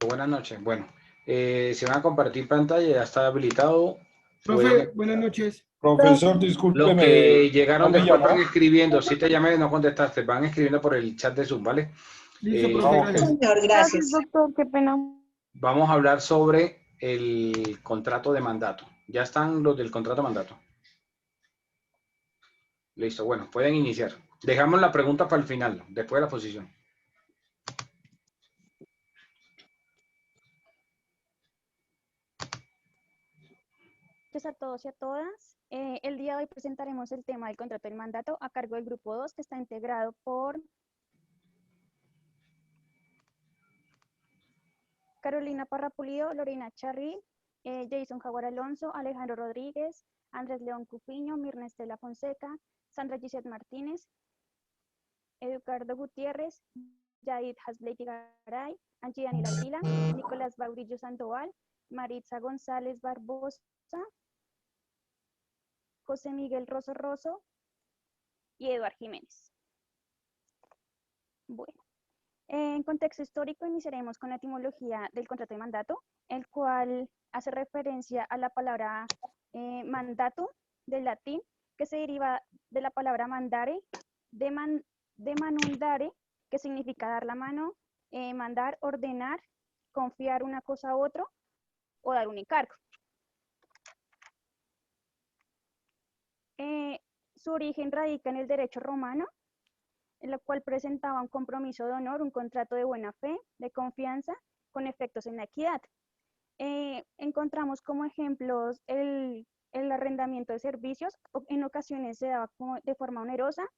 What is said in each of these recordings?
Buenas noches. Bueno, si van a compartir pantalla, ya está habilitado. Profe, buenas noches. Profesor, Los discúlpeme, que ¿no llegaron me después van llamó? escribiendo. Si te llamé y no contestaste, van escribiendo por el chat de Zoom, ¿vale? Listo, Ah, profe, ok. gracias. Señor, Gracias, gracias. doctor, qué pena. Vamos a hablar sobre el contrato de mandato. ¿Ya están los del contrato de mandato? Listo, bueno, pueden iniciar. Dejamos la pregunta para el final, después de la posición. Gracias a todos y a todas. El día de hoy presentaremos el tema del contrato del mandato a cargo del grupo 2, que está integrado por Carolina Parra Pulido, Lorena Charri, Jason Jaguar Alonso, Alejandro Rodríguez, Andrés León Cupiño, Mirna Estela Fonseca, Sandra Gisette Martínez, Eduardo Gutiérrez, Yaid Hasbleiti Garay, Angie Daniel Ardila, Nicolás Baurillo Sandoval, Maritza González Barbosa, José Miguel Rosso Rosso y Eduard Jiménez. Bueno, en contexto histórico iniciaremos con la etimología del contrato de mandato, el cual hace referencia a la palabra mandatum del latín, que se deriva de la palabra mandare, de manundare, que significa dar la mano, mandar, ordenar, confiar una cosa a otro o dar un encargo. Su origen radica en el derecho romano, en lo cual presentaba un compromiso de honor, un contrato de buena fe, de confianza, con efectos en la equidad. Encontramos como ejemplos el arrendamiento de servicios, en ocasiones se daba de forma onerosa,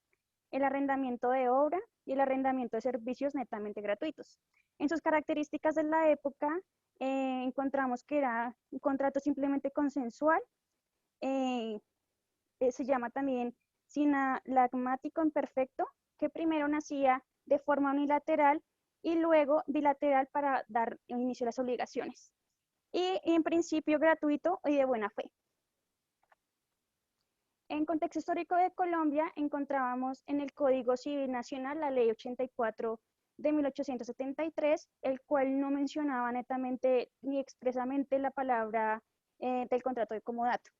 el arrendamiento de obra y el arrendamiento de servicios netamente gratuitos. En sus características de la época, encontramos que era un contrato simplemente consensual, se llama también sinalagmático imperfecto, que primero nacía de forma unilateral y luego bilateral para dar inicio a las obligaciones. Y en principio gratuito y de buena fe. En contexto histórico de Colombia encontrábamos en el Código Civil Nacional la Ley 84 de 1873, el cual no mencionaba netamente ni expresamente la palabra del contrato de comodato.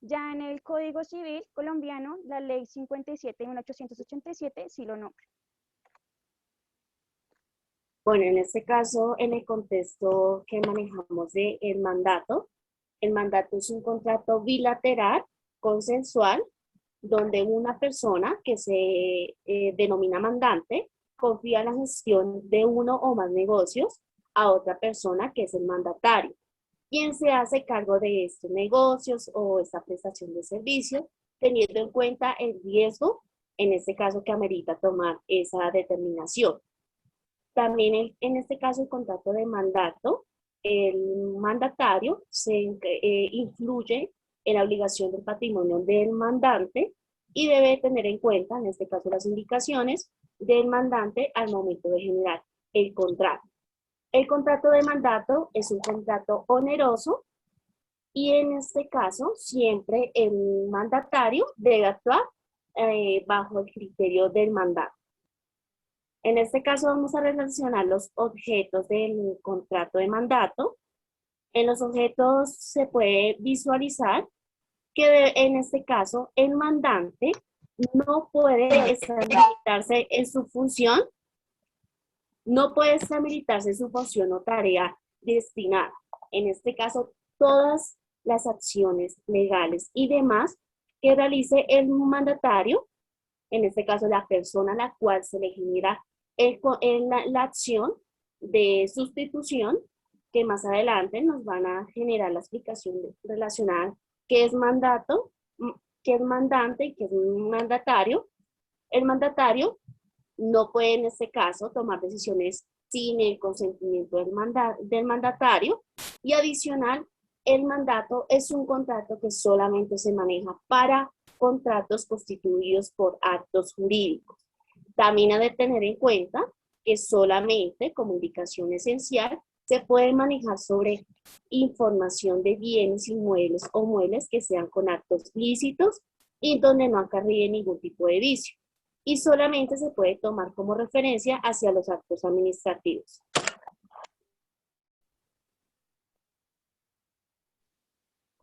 Ya en el Código Civil colombiano, la Ley 57 de 1887 sí lo nombra. Bueno, en este caso, en el contexto que manejamos de el mandato es un contrato bilateral, consensual, donde una persona que se denomina mandante confía la gestión de uno o más negocios a otra persona que es el mandatario, quien se hace cargo de estos negocios o esta prestación de servicios, teniendo en cuenta el riesgo, en este caso que amerita tomar esa determinación. También en este caso el contrato de mandato, el mandatario influye en la obligación del patrimonio del mandante y debe tener en cuenta, en este caso, las indicaciones del mandante al momento de generar el contrato. El contrato de mandato es un contrato oneroso y en este caso siempre el mandatario debe actuar bajo el criterio del mandato. En este caso vamos a relacionar los objetos del contrato de mandato. En los objetos se puede visualizar que en este caso el mandante no puede extralimitarse en su función, o tarea destinada. En este caso, todas las acciones legales y demás que realice el mandatario, en este caso la persona a la cual se le genera la acción de sustitución, que más adelante nos van a generar la explicación relacionada qué es mandato, qué es mandante y qué es mandatario. El mandatario no puede en este caso tomar decisiones sin el consentimiento del mandatario, y adicional, el mandato es un contrato que solamente se maneja para contratos constituidos por actos jurídicos. También ha de tener en cuenta que solamente, como indicación esencial, se puede manejar sobre información de bienes inmuebles o muebles que sean con actos lícitos y donde no acarríe ningún tipo de vicio. Y solamente se puede tomar como referencia hacia los actos administrativos.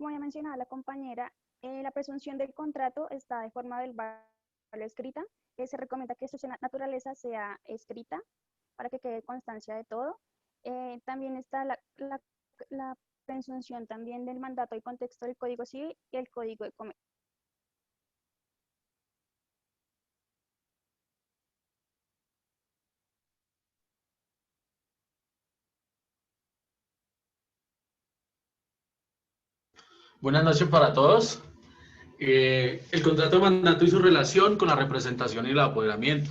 como ya mencionaba la compañera, la presunción del contrato está de forma verbal o escrita. Se recomienda que su naturaleza sea escrita para que quede constancia de todo. También está la presunción también del mandato y contexto del Código Civil y el Código de Comercio. Buenas noches para todos. El contrato de mandato y su relación con la representación y el apoderamiento.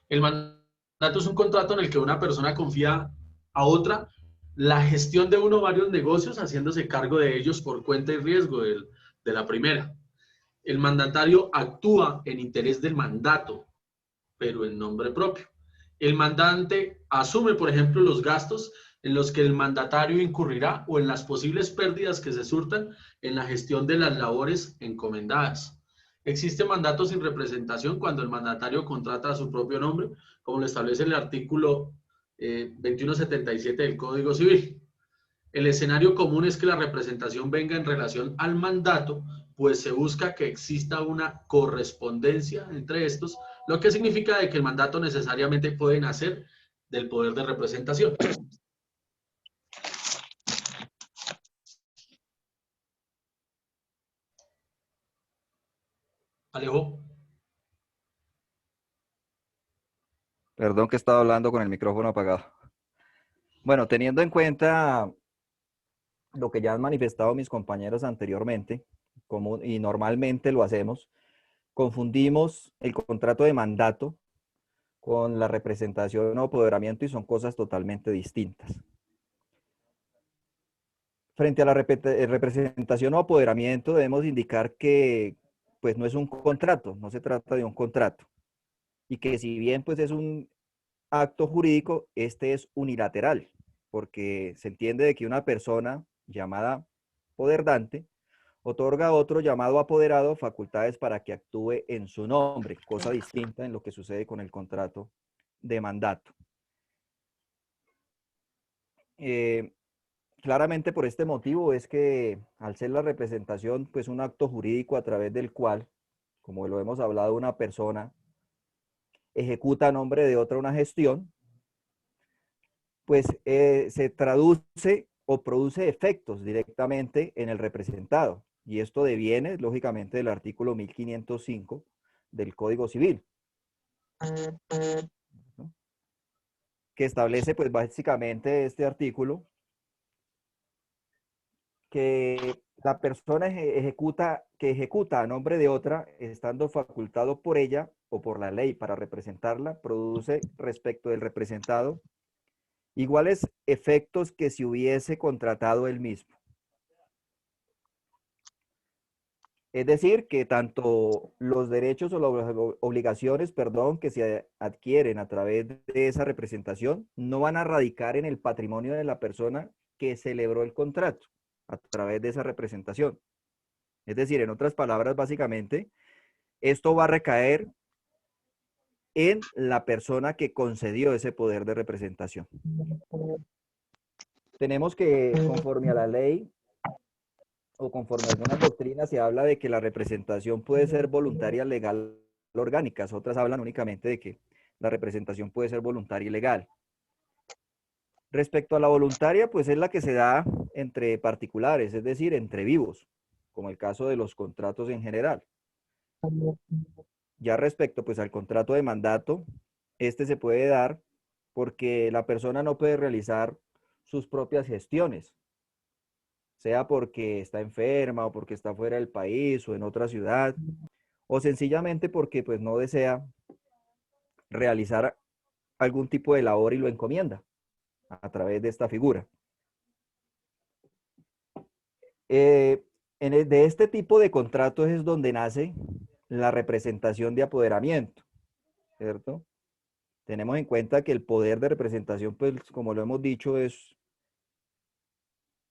El mandato es un contrato en el que una persona confía a otra la gestión de uno o varios negocios, haciéndose cargo de ellos por cuenta y riesgo de la primera. El mandatario actúa en interés del mandato, pero en nombre propio. El mandante asume, por ejemplo, los gastos en los que el mandatario incurrirá o en las posibles pérdidas que se surtan en la gestión de las labores encomendadas. Existe mandato sin representación cuando el mandatario contrata a su propio nombre, como lo establece el artículo 2177 del Código Civil. El escenario común es que la representación venga en relación al mandato, pues se busca que exista una correspondencia entre estos, lo que significa de que el mandato necesariamente puede nacer del poder de representación. Alejo. Perdón que estaba hablando con el micrófono apagado. Bueno, teniendo en cuenta lo que ya han manifestado mis compañeros anteriormente, y normalmente lo hacemos, confundimos el contrato de mandato con la representación o apoderamiento y son cosas totalmente distintas. Frente a la representación o apoderamiento debemos indicar que pues no es un contrato, no se trata de un contrato y que si bien pues es un acto jurídico, este es unilateral porque se entiende de que una persona llamada poderdante otorga a otro llamado apoderado facultades para que actúe en su nombre, cosa distinta en lo que sucede con el contrato de mandato. Claramente por este motivo es que al ser la representación pues un acto jurídico a través del cual, como lo hemos hablado, una persona ejecuta a nombre de otra una gestión, pues se traduce o produce efectos directamente en el representado. Y esto deviene, lógicamente, del artículo 1505 del Código Civil, ¿no? Que establece, pues, básicamente este artículo, que la persona que ejecuta a nombre de otra, estando facultado por ella o por la ley para representarla, produce respecto del representado iguales efectos que si hubiese contratado él mismo. Es decir, que tanto los derechos o las obligaciones, perdón, que se adquieren a través de esa representación no van a radicar en el patrimonio de la persona que celebró el contrato a través de esa representación. Es decir, en otras palabras, básicamente, esto va a recaer en la persona que concedió ese poder de representación. Tenemos que, conforme a la ley, o conforme a algunas doctrinas, se habla de que la representación puede ser voluntaria, legal, orgánica. Otras hablan únicamente de que la representación puede ser voluntaria y legal. Respecto a la voluntaria, pues es la que se da entre particulares, es decir, entre vivos, como el caso de los contratos en general. Ya respecto pues al contrato de mandato, este se puede dar porque la persona no puede realizar sus propias gestiones, sea porque está enferma o porque está fuera del país o en otra ciudad, o sencillamente porque pues no desea realizar algún tipo de labor y lo encomienda a través de esta figura. De este tipo de contratos es donde nace la representación de apoderamiento, ¿cierto? Tenemos en cuenta que el poder de representación, pues como lo hemos dicho, es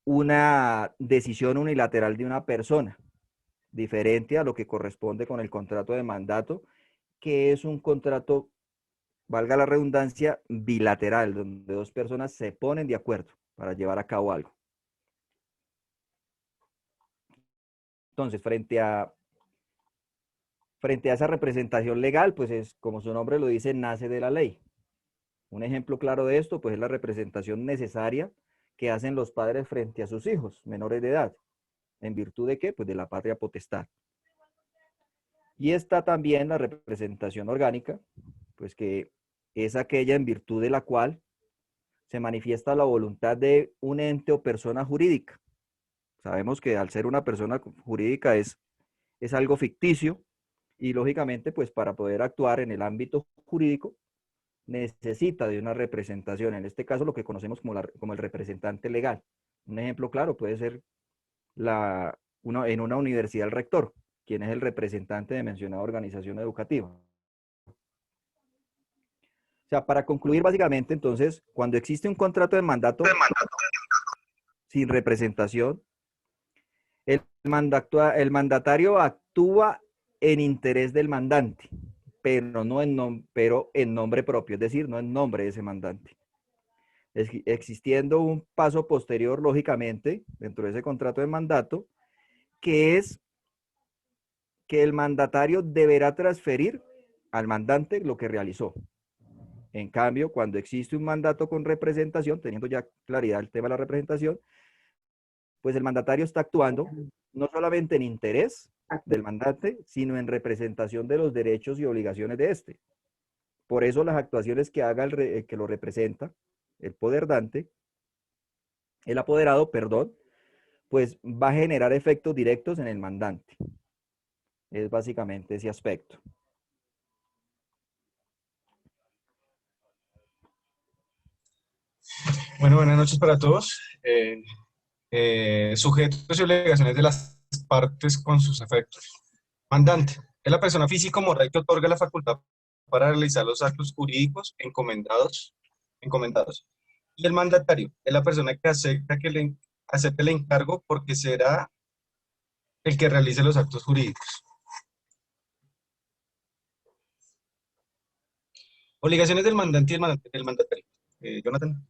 una decisión unilateral de una persona, diferente a lo que corresponde con el contrato de mandato, que es un contrato, valga la redundancia, bilateral, donde dos personas se ponen de acuerdo para llevar a cabo algo. Entonces, frente a esa representación legal, pues es, como su nombre lo dice, nace de la ley. Un ejemplo claro de esto, pues es la representación necesaria que hacen los padres frente a sus hijos menores de edad. ¿En virtud de qué? Pues de la patria potestad. Y está también la representación orgánica, pues que es aquella en virtud de la cual se manifiesta la voluntad de un ente o persona jurídica. Sabemos que al ser una persona jurídica es algo ficticio y lógicamente pues para poder actuar en el ámbito jurídico necesita de una representación, en este caso lo que conocemos como el representante legal. Un ejemplo claro puede ser en una universidad el rector, quien es el representante de mencionada organización educativa. O sea, para concluir básicamente, entonces, cuando existe un contrato de mandato sin representación, el mandatario actúa en interés del mandante, pero en nombre propio, es decir, no en nombre de ese mandante. Existiendo un paso posterior, lógicamente, dentro de ese contrato de mandato, que es que el mandatario deberá transferir al mandante lo que realizó. En cambio, cuando existe un mandato con representación, teniendo ya claridad el tema de la representación, pues el mandatario está actuando no solamente en interés del mandante, sino en representación de los derechos y obligaciones de éste. Por eso las actuaciones que haga el que lo representa, el apoderado, pues va a generar efectos directos en el mandante. Es básicamente ese aspecto. Bueno, buenas noches para todos. Sujetos y obligaciones de las partes con sus efectos. Mandante es la persona física o moral que otorga la facultad para realizar los actos jurídicos encomendados. Y el mandatario es la persona que acepte el encargo porque será el que realice los actos jurídicos. Obligaciones del mandante y el mandatario. Jonathan.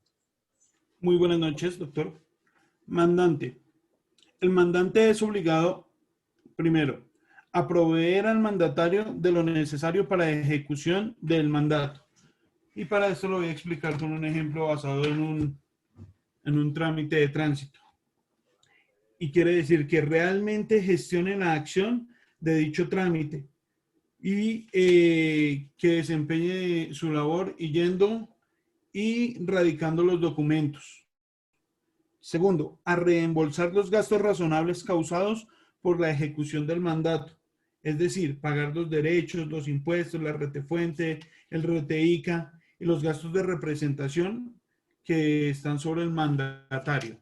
Muy buenas noches, doctor. Mandante. El mandante es obligado, primero, a proveer al mandatario de lo necesario para la ejecución del mandato. Y para esto lo voy a explicar con un ejemplo basado en un trámite de tránsito. Y quiere decir que realmente gestione la acción de dicho trámite y que desempeñe su labor yendo y radicando los documentos. Segundo, a reembolsar los gastos razonables causados por la ejecución del mandato. Es decir, pagar los derechos, los impuestos, la retefuente, el RTICA y los gastos de representación que están sobre el mandatario.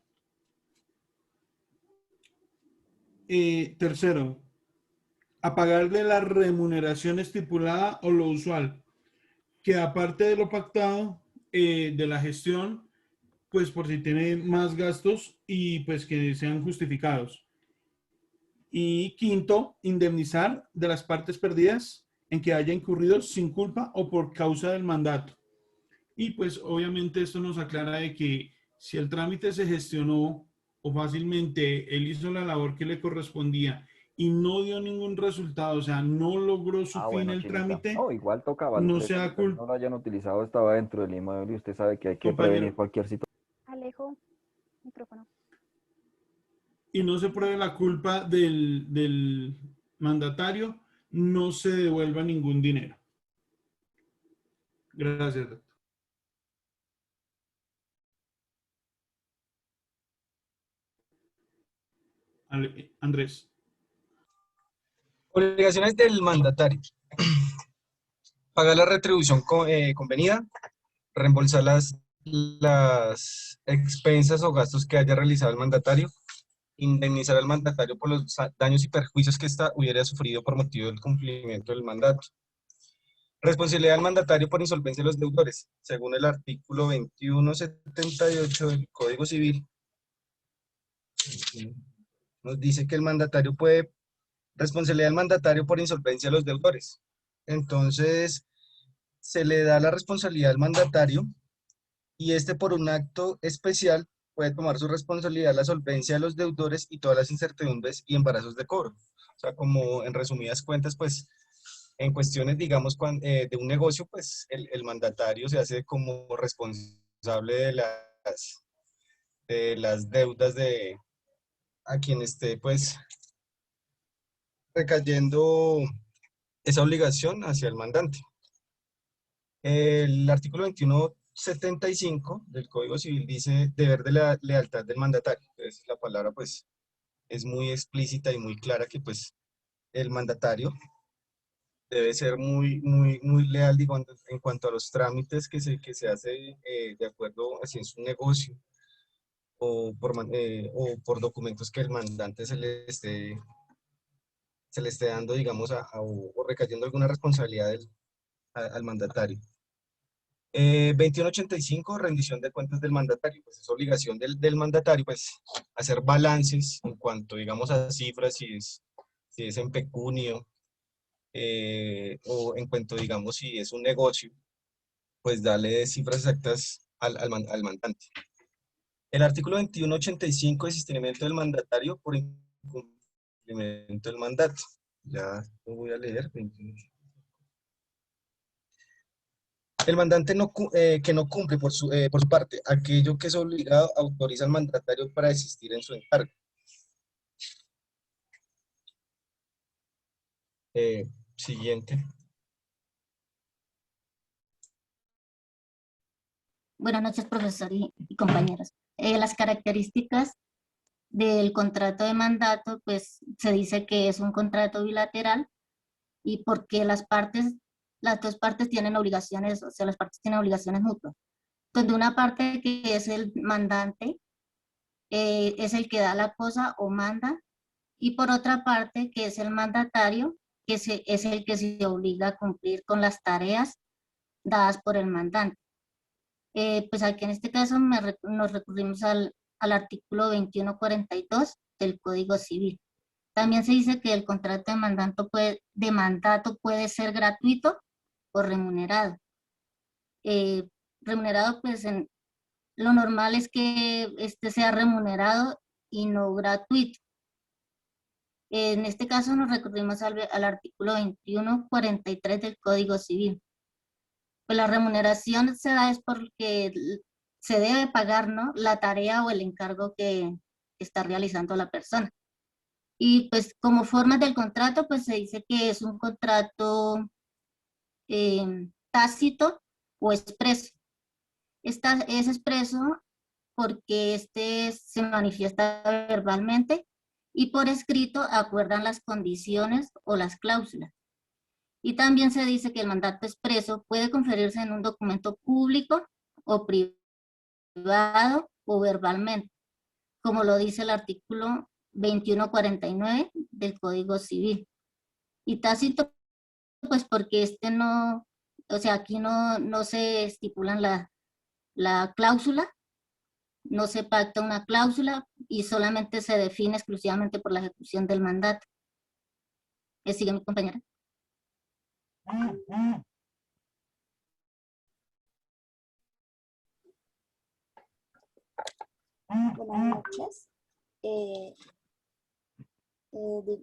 Tercero, a pagarle la remuneración estipulada o lo usual, que aparte de lo pactado de la gestión, pues por si tiene más gastos y pues que sean justificados. Y quinto, indemnizar de las partes perdidas en que haya incurrido sin culpa o por causa del mandato. Y pues obviamente esto nos aclara de que si el trámite se gestionó o fácilmente él hizo la labor que le correspondía y no dio ningún resultado, o sea, no logró su fin bueno, el Chinita. trámite, No, igual tocaba. no se da culpa. No lo hayan utilizado, estaba dentro del inmueble y usted sabe que hay que Compañero. prevenir cualquier situación. Alejo, micrófono. Y no se pruebe la culpa del mandatario, no se devuelva ningún dinero. Gracias, doctor. Andrés. Obligaciones del mandatario. Pagar la retribución convenida, reembolsar las expensas o gastos que haya realizado el mandatario, indemnizar al mandatario por los daños y perjuicios que ésta hubiera sufrido por motivo del cumplimiento del mandato. Responsabilidad del mandatario por insolvencia de los deudores, según el artículo 2178 del Código Civil. Nos dice que el mandatario puede, responsabilidad del mandatario por insolvencia de los deudores. Entonces, se le da la responsabilidad al mandatario y por un acto especial puede tomar su responsabilidad la solvencia de los deudores y todas las incertidumbres y embarazos de cobro. O sea, como en resumidas cuentas, pues, en cuestiones, digamos, de un negocio, pues, el mandatario se hace como responsable de las deudas a quien esté, pues, recayendo esa obligación hacia el mandante. El artículo 2175 del Código Civil dice deber de la lealtad del mandatario. Entonces, la palabra, pues, es muy explícita y muy clara que, pues, el mandatario debe ser muy leal, digo, en cuanto a los trámites que se hace de acuerdo así en su negocio o por documentos que el mandante se le esté dando, digamos, o recayendo alguna responsabilidad al mandatario. 2185, rendición de cuentas del mandatario. Pues es obligación del mandatario, pues, hacer balances en cuanto, digamos, a cifras, si es en pecunio, o en cuanto, digamos, si es un negocio, pues darle cifras exactas al mandante. El artículo 2185 es sostenimiento del mandatario por incumplimiento del mandato. Ya lo voy a leer. El mandante que no cumple por su parte aquello que es obligado autoriza al mandatario para desistir en su encargo. Siguiente. Buenas noches, profesor y compañeros. Las características del contrato de mandato, pues se dice que es un contrato bilateral y porque las dos partes tienen obligaciones, o sea, las partes tienen obligaciones mutuas. Donde una parte que es el mandante es el que da la cosa o manda, y por otra parte que es el mandatario, es el que se obliga a cumplir con las tareas dadas por el mandante. Pues aquí en este caso nos recurrimos al artículo 2142 del Código Civil. También se dice que el contrato de mandato puede ser gratuito o remunerado. Remunerado, pues lo normal es que este sea remunerado y no gratuito. En este caso nos recurrimos al artículo 2143 del Código Civil. Pues la remuneración se da es porque se debe pagar, ¿no?, la tarea o el encargo que está realizando la persona. Y pues como forma del contrato, pues se dice que es un contrato tácito o expreso. Es expreso porque este se manifiesta verbalmente y por escrito acuerdan las condiciones o las cláusulas. Y también se dice que el mandato expreso puede conferirse en un documento público o privado o verbalmente, como lo dice el artículo 2149 del Código Civil. Y tácito, pues porque o sea, aquí no se estipulan la cláusula, no se pacta una cláusula y solamente se define exclusivamente por la ejecución del mandato. ¿Sigue mi compañera? Buenas noches.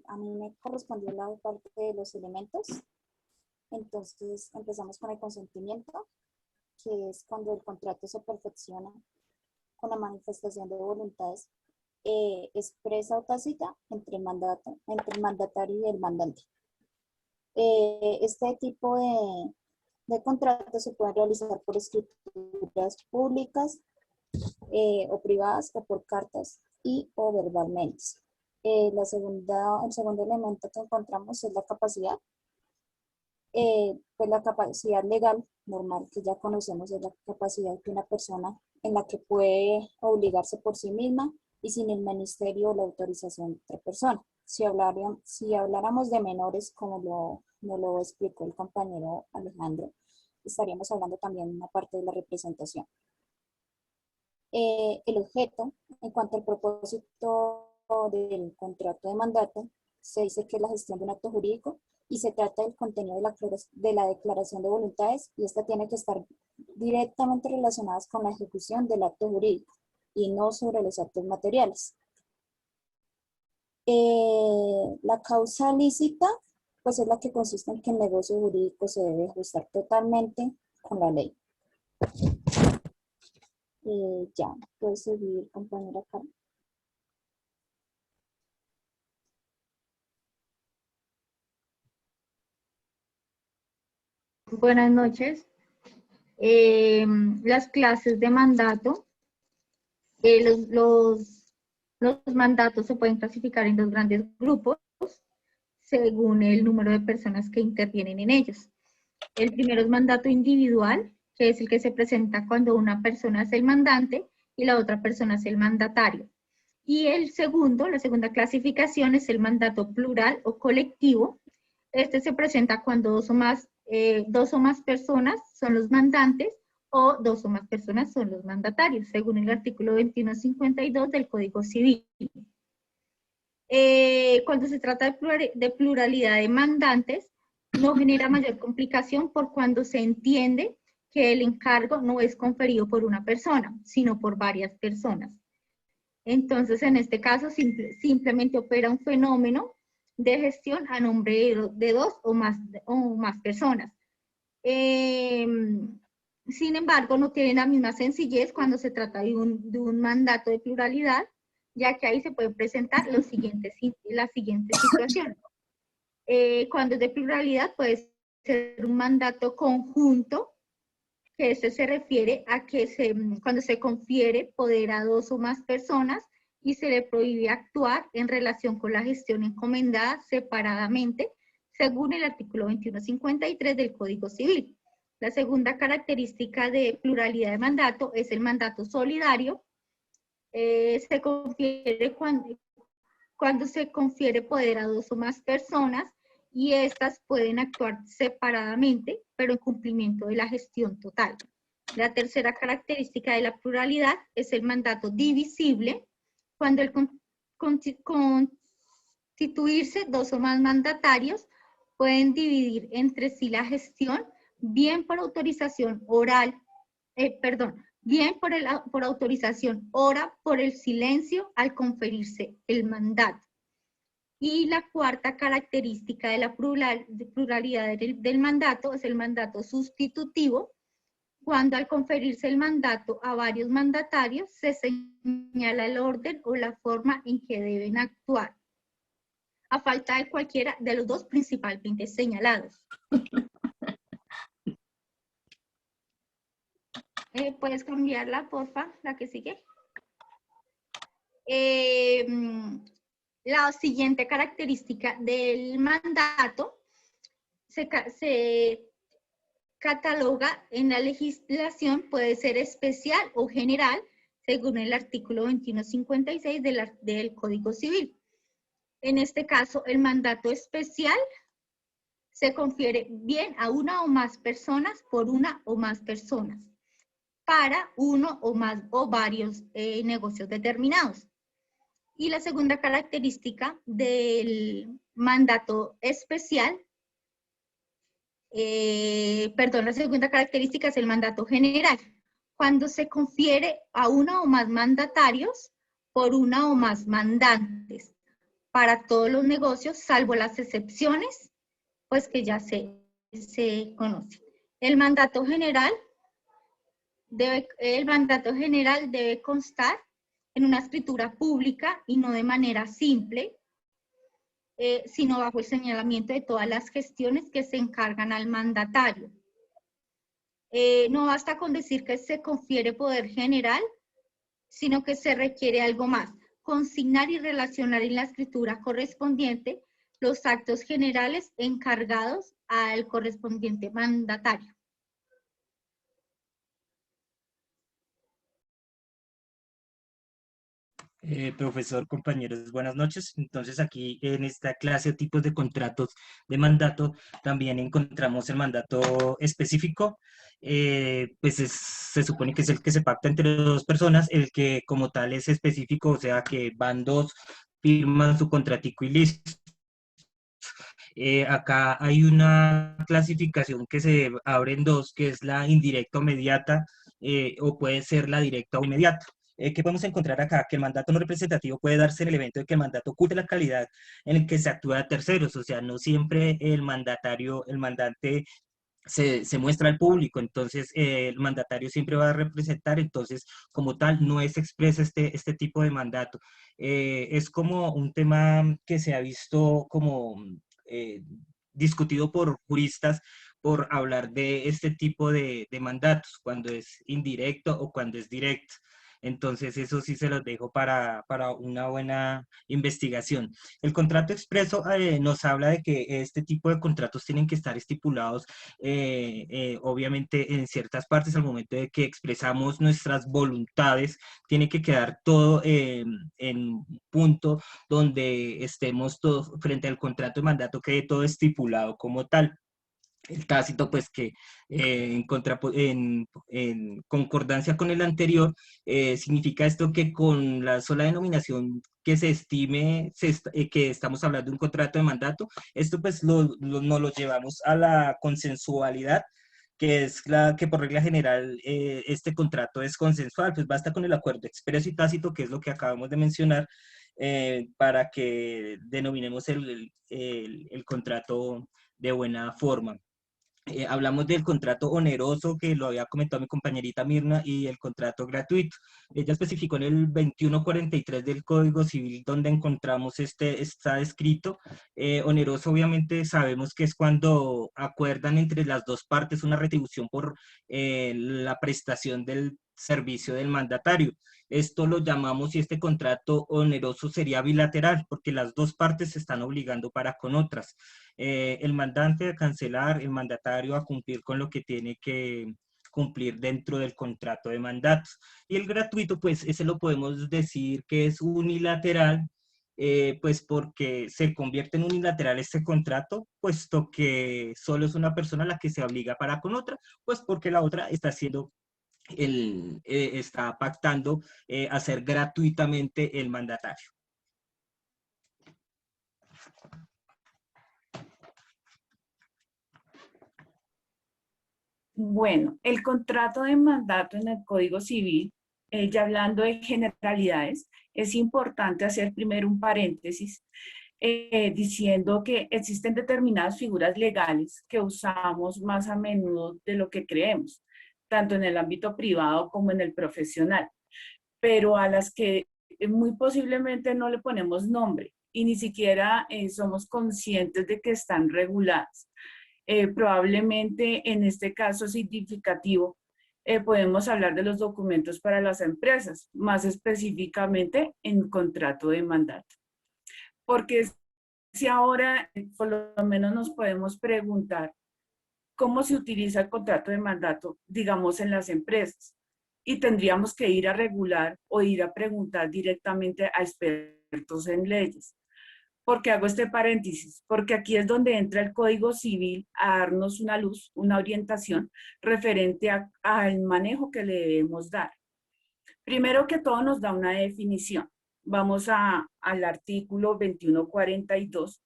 A mí me correspondió la parte de los elementos. Entonces empezamos con el consentimiento, que es cuando el contrato se perfecciona con la manifestación de voluntades expresa o tácita entre el mandatario y el mandante. Este tipo de contratos se pueden realizar por escrituras públicas o privadas o por cartas o verbalmente. El segundo elemento que encontramos es la capacidad. Pues la capacidad legal normal que ya conocemos es la capacidad de una persona en la que puede obligarse por sí misma y sin el ministerio o la autorización de otra persona. Si habláramos de menores, como nos lo explicó el compañero Alejandro, estaríamos hablando también de una parte de la representación. El objeto, en cuanto al propósito del contrato de mandato, se dice que es la gestión de un acto jurídico y se trata del contenido de la declaración de voluntades, y esta tiene que estar directamente relacionada con la ejecución del acto jurídico. y no sobre los actos materiales. La causa lícita, pues es la que consiste en que el negocio jurídico se debe ajustar totalmente con la ley. Ya, puede seguir, compañera Carmen. Buenas noches. Las clases de mandato, los mandatos se pueden clasificar en dos grandes grupos según el número de personas que intervienen en ellos. El primero es mandato individual, que es el que se presenta cuando una persona es el mandante y la otra persona es el mandatario. Y el segundo, la segunda clasificación es el mandato plural o colectivo. Este se presenta cuando dos o más personas son los mandantes o dos o más personas son los mandatarios, según el artículo 2152 del Código Civil. Cuando se trata de pluralidad de mandantes, no genera mayor complicación por cuando se entiende que el encargo no es conferido por una persona, sino por varias personas. Entonces, en este caso, simplemente opera un fenómeno de gestión a nombre de dos o más personas. Sin embargo, no tiene la misma sencillez cuando se trata de un mandato de pluralidad, ya que ahí se pueden presentar las siguientes situaciones. Cuando es de pluralidad puede ser un mandato conjunto, que este se refiere a que cuando se confiere poder a dos o más personas y se le prohíbe actuar en relación con la gestión encomendada separadamente, según el artículo 2153 del Código Civil. La segunda característica de pluralidad de mandato es el mandato solidario. Se confiere cuando se confiere poder a dos o más personas y estas pueden actuar separadamente, pero en cumplimiento de la gestión total. La tercera característica de la pluralidad es el mandato divisible, cuando el constituirse dos o más mandatarios pueden dividir entre sí la gestión, bien por autorización oral, bien por autorización ora por el silencio al conferirse el mandato. Y la cuarta característica de la pluralidad del mandato es el mandato sustitutivo, cuando al conferirse el mandato a varios mandatarios se señala el orden o la forma en que deben actuar, a falta de cualquiera de los dos principalmente señalados. ¿Puedes cambiarla, porfa? La que sigue. La siguiente característica del mandato se cataloga en la legislación, puede ser especial o general, según el artículo 2156 del Código Civil. En este caso, el mandato especial se confiere bien a una o más personas por una o más personas, para uno o más o varios negocios determinados. Y la segunda característica del mandato especial, la segunda característica es el mandato general, cuando se confiere a uno o más mandatarios por una o más mandantes, para todos los negocios, salvo las excepciones, pues que ya se conocen. El mandato general debe constar en una escritura pública y no de manera simple, sino bajo el señalamiento de todas las gestiones que se encargan al mandatario. No basta con decir que se confiere poder general, sino que se requiere algo más: consignar y relacionar en la escritura correspondiente los actos generales encargados al correspondiente mandatario. Profesor, compañeros, buenas noches. Entonces aquí en esta clase de tipos de contratos de mandato también encontramos el mandato específico. Se supone que es el que se pacta entre dos personas, el que como tal es específico, o sea que van dos, firman su contratico y listo. Acá hay una clasificación que se abre en dos, que es la indirecta o mediata, o puede ser la directa o inmediata. ¿Qué podemos encontrar acá? Que el mandato no representativo puede darse en el evento de que el mandato oculte la calidad en el que se actúa a terceros, o sea, no siempre el mandante se muestra al público, entonces el mandatario siempre va a representar, entonces como tal no es expresa este tipo de mandato. Es como un tema que se ha visto como eh, discutido por juristas por hablar de este tipo de mandatos, cuando es indirecto o cuando es directo. Entonces, eso sí se los dejo para una buena investigación. El contrato expreso nos habla de que este tipo de contratos tienen que estar estipulados, obviamente, en ciertas partes al momento de que expresamos nuestras voluntades. Tiene que quedar todo en un punto donde estemos todos frente al contrato de mandato, quede todo estipulado como tal. El tácito, pues que en concordancia con el anterior, significa esto que con la sola denominación que se estime que estamos hablando de un contrato de mandato, esto pues nos lo llevamos a la consensualidad, que es la que por regla general este contrato es consensual, pues basta con el acuerdo expreso y tácito, que es lo que acabamos de mencionar, para que denominemos el contrato de buena forma. Hablamos del contrato oneroso, que lo había comentado mi compañerita Mirna, y el contrato gratuito. Ella especificó en el 2143 del Código Civil, donde encontramos está escrito. Oneroso, obviamente, sabemos que es cuando acuerdan entre las dos partes una retribución por la prestación del servicio del mandatario. Esto lo llamamos, y este contrato oneroso sería bilateral, porque las dos partes se están obligando para con otras. El mandante a cancelar, el mandatario a cumplir con lo que tiene que cumplir dentro del contrato de mandatos. Y el gratuito, pues ese lo podemos decir que es unilateral, pues porque se convierte en unilateral este contrato, puesto que solo es una persona la que se obliga para con otra, pues porque la otra está haciendo está pactando hacer gratuitamente el mandatario. Bueno, el contrato de mandato en el Código Civil, ya hablando de generalidades, es importante hacer primero un paréntesis diciendo que existen determinadas figuras legales que usamos más a menudo de lo que creemos, tanto en el ámbito privado como en el profesional, pero a las que muy posiblemente no le ponemos nombre y ni siquiera somos conscientes de que están reguladas. Probablemente en este caso significativo podemos hablar de los documentos para las empresas, más específicamente en contrato de mandato. Porque si ahora por lo menos nos podemos preguntar cómo se utiliza el contrato de mandato, digamos, en las empresas, y tendríamos que ir a regular o ir a preguntar directamente a expertos en leyes. ¿Por qué hago este paréntesis? Porque aquí es donde entra el Código Civil a darnos una luz, una orientación referente al manejo que le debemos dar. Primero que todo nos da una definición. Vamos al artículo 2142,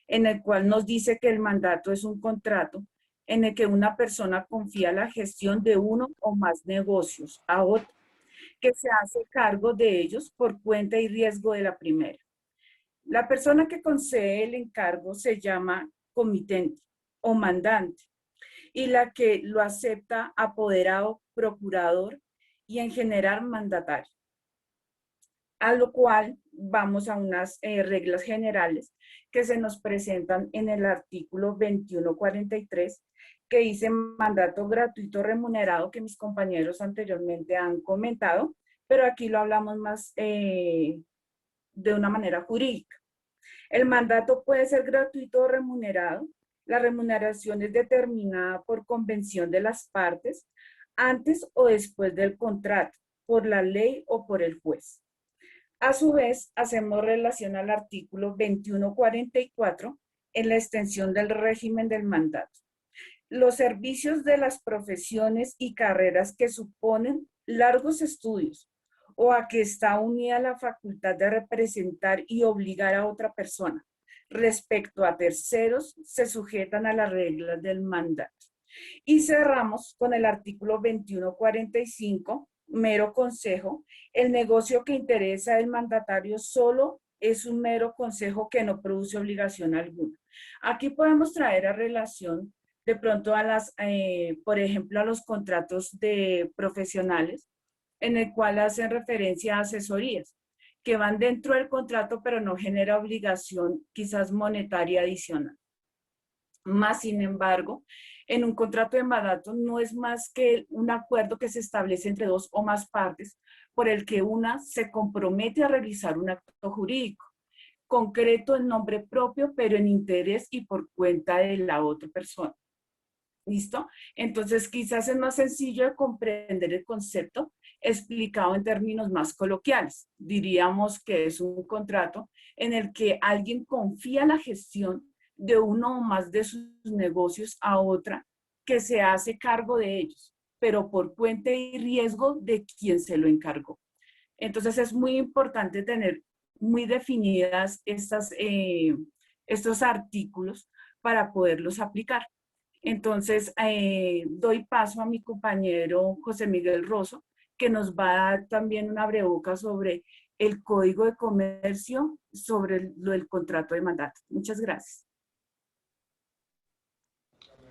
en el cual nos dice que el mandato es un contrato en el que una persona confía la gestión de uno o más negocios a otro, que se hace cargo de ellos por cuenta y riesgo de la primera. La persona que concede el encargo se llama comitente o mandante, y la que lo acepta apoderado, procurador y en general mandatario. A lo cual vamos a unas reglas generales que se nos presentan en el artículo 2143, que dice mandato gratuito remunerado, que mis compañeros anteriormente han comentado, pero aquí lo hablamos más de una manera jurídica. El mandato puede ser gratuito o remunerado. La remuneración es determinada por convención de las partes antes o después del contrato, por la ley o por el juez. A su vez, hacemos relación al artículo 2144 en la extensión del régimen del mandato. Los servicios de las profesiones y carreras que suponen largos estudios o a que está unida la facultad de representar y obligar a otra persona respecto a terceros se sujetan a las reglas del mandato. Y cerramos con el artículo 2145, mero consejo. El negocio que interesa al mandatario solo es un mero consejo que no produce obligación alguna. Aquí podemos traer a relación de pronto a las, por ejemplo, a los contratos de profesionales, en el cual hacen referencia a asesorías, que van dentro del contrato, pero no genera obligación quizás monetaria adicional. Más sin embargo, en un contrato de mandato no es más que un acuerdo que se establece entre dos o más partes por el que una se compromete a realizar un acto jurídico, concreto en nombre propio, pero en interés y por cuenta de la otra persona. ¿Listo? Entonces, quizás es más sencillo de comprender el concepto explicado en términos más coloquiales. Diríamos que es un contrato en el que alguien confía la gestión de uno o más de sus negocios a otra que se hace cargo de ellos, pero por cuenta y riesgo de quien se lo encargó. Entonces es muy importante tener muy definidas estos artículos para poderlos aplicar. Entonces doy paso a mi compañero José Miguel Rosso, que nos va a dar también una breboca sobre el Código de Comercio, sobre lo del contrato de mandato. Muchas gracias.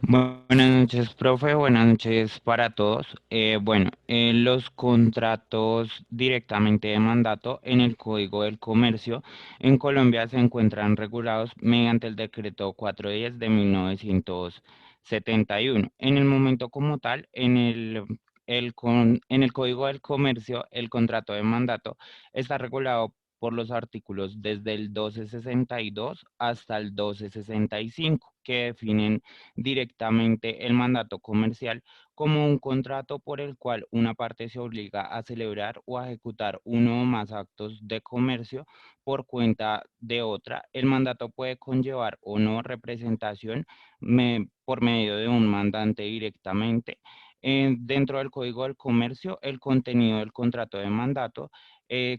Buenas noches, profe. Buenas noches para todos. Los contratos directamente de mandato en el Código del Comercio en Colombia se encuentran regulados mediante el decreto 410 de 1971. En el momento como tal, en el Código del Comercio, el contrato de mandato está regulado por los artículos desde el 1262 hasta el 1265, que definen directamente el mandato comercial como un contrato por el cual una parte se obliga a celebrar o a ejecutar uno o más actos de comercio por cuenta de otra. El mandato puede conllevar o no representación por medio de un mandante directamente. Dentro del Código del Comercio, el contenido del contrato de mandato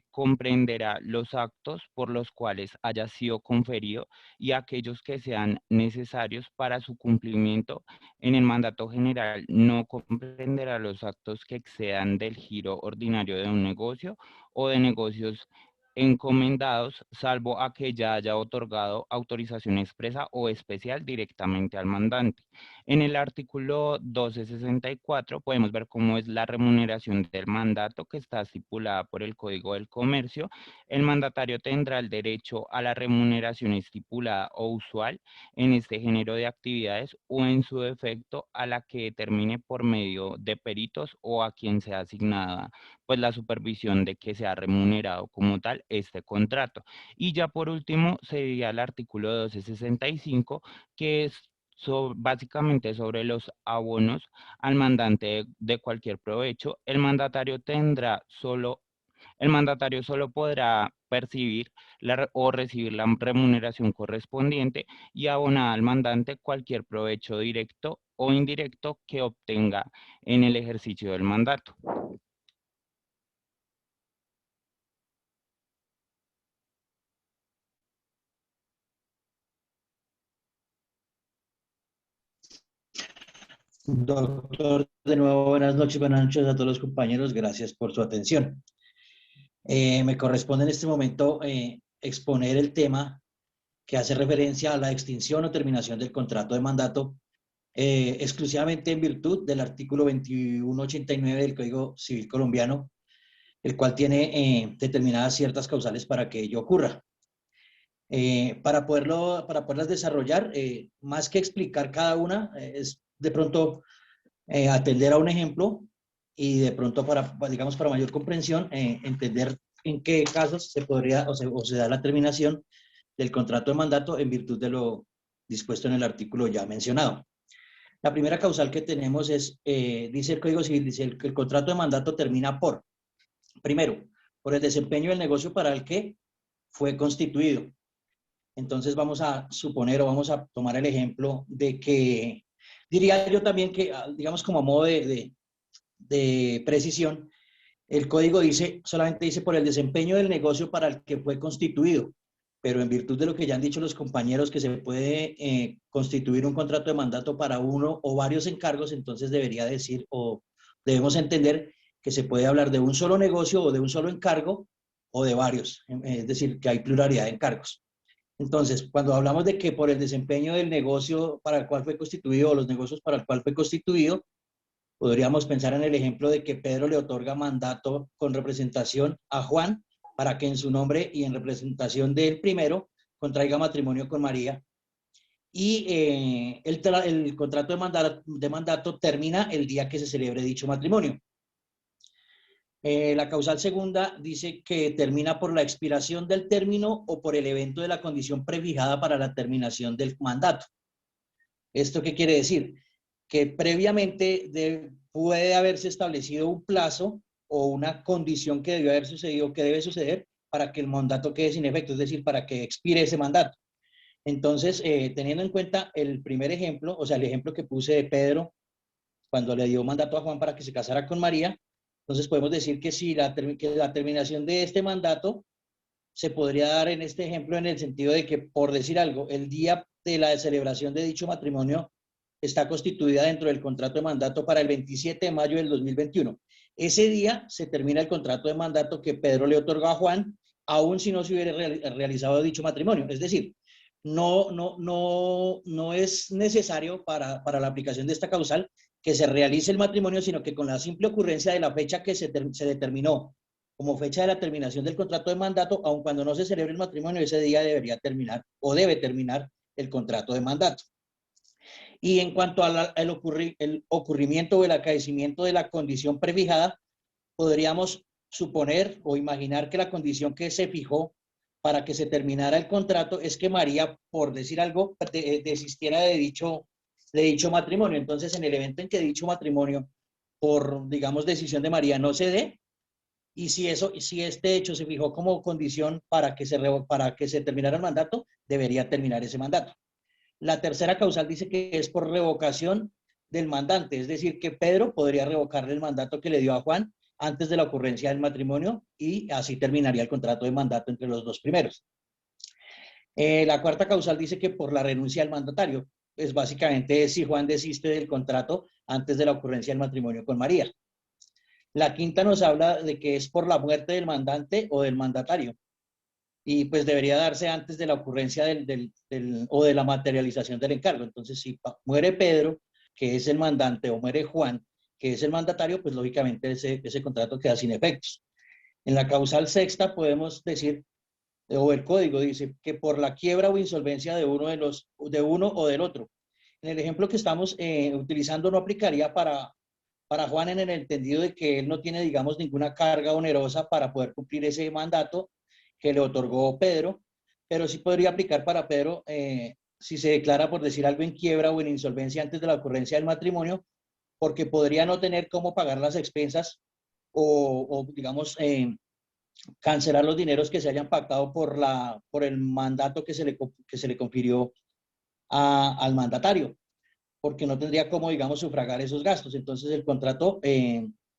comprenderá los actos por los cuales haya sido conferido y aquellos que sean necesarios para su cumplimiento. En el mandato general no comprenderá los actos que excedan del giro ordinario de un negocio o de negocios encomendados, salvo a que ya haya otorgado autorización expresa o especial directamente al mandante. En el artículo 1264 podemos ver cómo es la remuneración del mandato que está estipulada por el Código del Comercio. El mandatario tendrá el derecho a la remuneración estipulada o usual en este género de actividades o en su defecto a la que determine por medio de peritos o a quien sea asignada pues la supervisión de que sea remunerado como tal este contrato. Y ya por último sería el artículo 1265, que es básicamente sobre los abonos al mandante de cualquier provecho. El mandatario solo podrá percibir o recibir la remuneración correspondiente y abonar al mandante cualquier provecho directo o indirecto que obtenga en el ejercicio del mandato. Doctor, de nuevo, buenas noches a todos los compañeros, gracias por su atención. Me corresponde en este momento exponer el tema que hace referencia a la extinción o terminación del contrato de mandato, exclusivamente en virtud del artículo 2189 del Código Civil colombiano, el cual tiene determinadas ciertas causales para que ello ocurra. Para poderlas desarrollar, más que explicar cada una, es de pronto atender a un ejemplo y de pronto para mayor comprensión, entender en qué casos se podría o se da la terminación del contrato de mandato en virtud de lo dispuesto en el artículo ya mencionado. La primera causal que tenemos es, dice el Código Civil, dice que el contrato de mandato termina primero, por el desempeño del negocio para el que fue constituido. Entonces vamos a suponer o vamos a tomar el ejemplo de que, diría yo también que, digamos como a modo de precisión, el código solamente dice por el desempeño del negocio para el que fue constituido, pero en virtud de lo que ya han dicho los compañeros que se puede constituir un contrato de mandato para uno o varios encargos, entonces debería decir o debemos entender que se puede hablar de un solo negocio o de un solo encargo o de varios, es decir, que hay pluralidad de encargos. Entonces, cuando hablamos de que por el desempeño del negocio para el cual fue constituido o los negocios para el cual fue constituido, podríamos pensar en el ejemplo de que Pedro le otorga mandato con representación a Juan para que en su nombre y en representación del primero contraiga matrimonio con María. Y el contrato de mandato termina el día que se celebre dicho matrimonio. La causal segunda dice que termina por la expiración del término o por el evento de la condición prefijada para la terminación del mandato. ¿Esto qué quiere decir? Que previamente puede haberse establecido un plazo o una condición que debió haber sucedido, que debe suceder para que el mandato quede sin efecto, es decir, para que expire ese mandato. Entonces, teniendo en cuenta el primer ejemplo, o sea, el ejemplo que puse de Pedro, cuando le dio mandato a Juan para que se casara con María, entonces podemos decir que sí, que la terminación de este mandato se podría dar en este ejemplo en el sentido de que, por decir algo, el día de la celebración de dicho matrimonio está constituida dentro del contrato de mandato para el 27 de mayo del 2021. Ese día se termina el contrato de mandato que Pedro le otorgó a Juan, aun si no se hubiera realizado dicho matrimonio. Es decir, no es necesario para la aplicación de esta causal que se realice el matrimonio, sino que con la simple ocurrencia de la fecha que se determinó como fecha de la terminación del contrato de mandato, aun cuando no se celebre el matrimonio, ese día debería terminar o debe terminar el contrato de mandato. Y en cuanto al ocurrimiento o el acaecimiento de la condición prefijada, podríamos suponer o imaginar que la condición que se fijó para que se terminara el contrato es que María, por decir algo, desistiera de dicho matrimonio. Entonces, en el evento en que dicho matrimonio, por, digamos, decisión de María, no se dé, y si este hecho se fijó como condición para que se terminara el mandato, debería terminar ese mandato. La tercera causal dice que es por revocación del mandante, es decir, que Pedro podría revocarle el mandato que le dio a Juan antes de la ocurrencia del matrimonio y así terminaría el contrato de mandato entre los dos primeros. La cuarta causal dice que por la renuncia del mandatario, pues básicamente es si Juan desiste del contrato antes de la ocurrencia del matrimonio con María. La quinta nos habla de que es por la muerte del mandante o del mandatario. Y pues debería darse antes de la ocurrencia o de la materialización del encargo. Entonces, si muere Pedro, que es el mandante, o muere Juan, que es el mandatario, pues lógicamente ese contrato queda sin efectos. En la causal sexta podemos decir, o el código dice, que por la quiebra o insolvencia de uno o del otro. En el ejemplo que estamos utilizando no aplicaría para Juan en el entendido de que él no tiene, digamos, ninguna carga onerosa para poder cumplir ese mandato que le otorgó Pedro, pero sí podría aplicar para Pedro si se declara, por decir algo, en quiebra o en insolvencia antes de la ocurrencia del matrimonio, porque podría no tener cómo pagar las expensas o digamos, cancelar los dineros que se hayan pactado por el mandato que se le confirió al mandatario, porque no tendría cómo, digamos, sufragar esos gastos. Entonces el contrato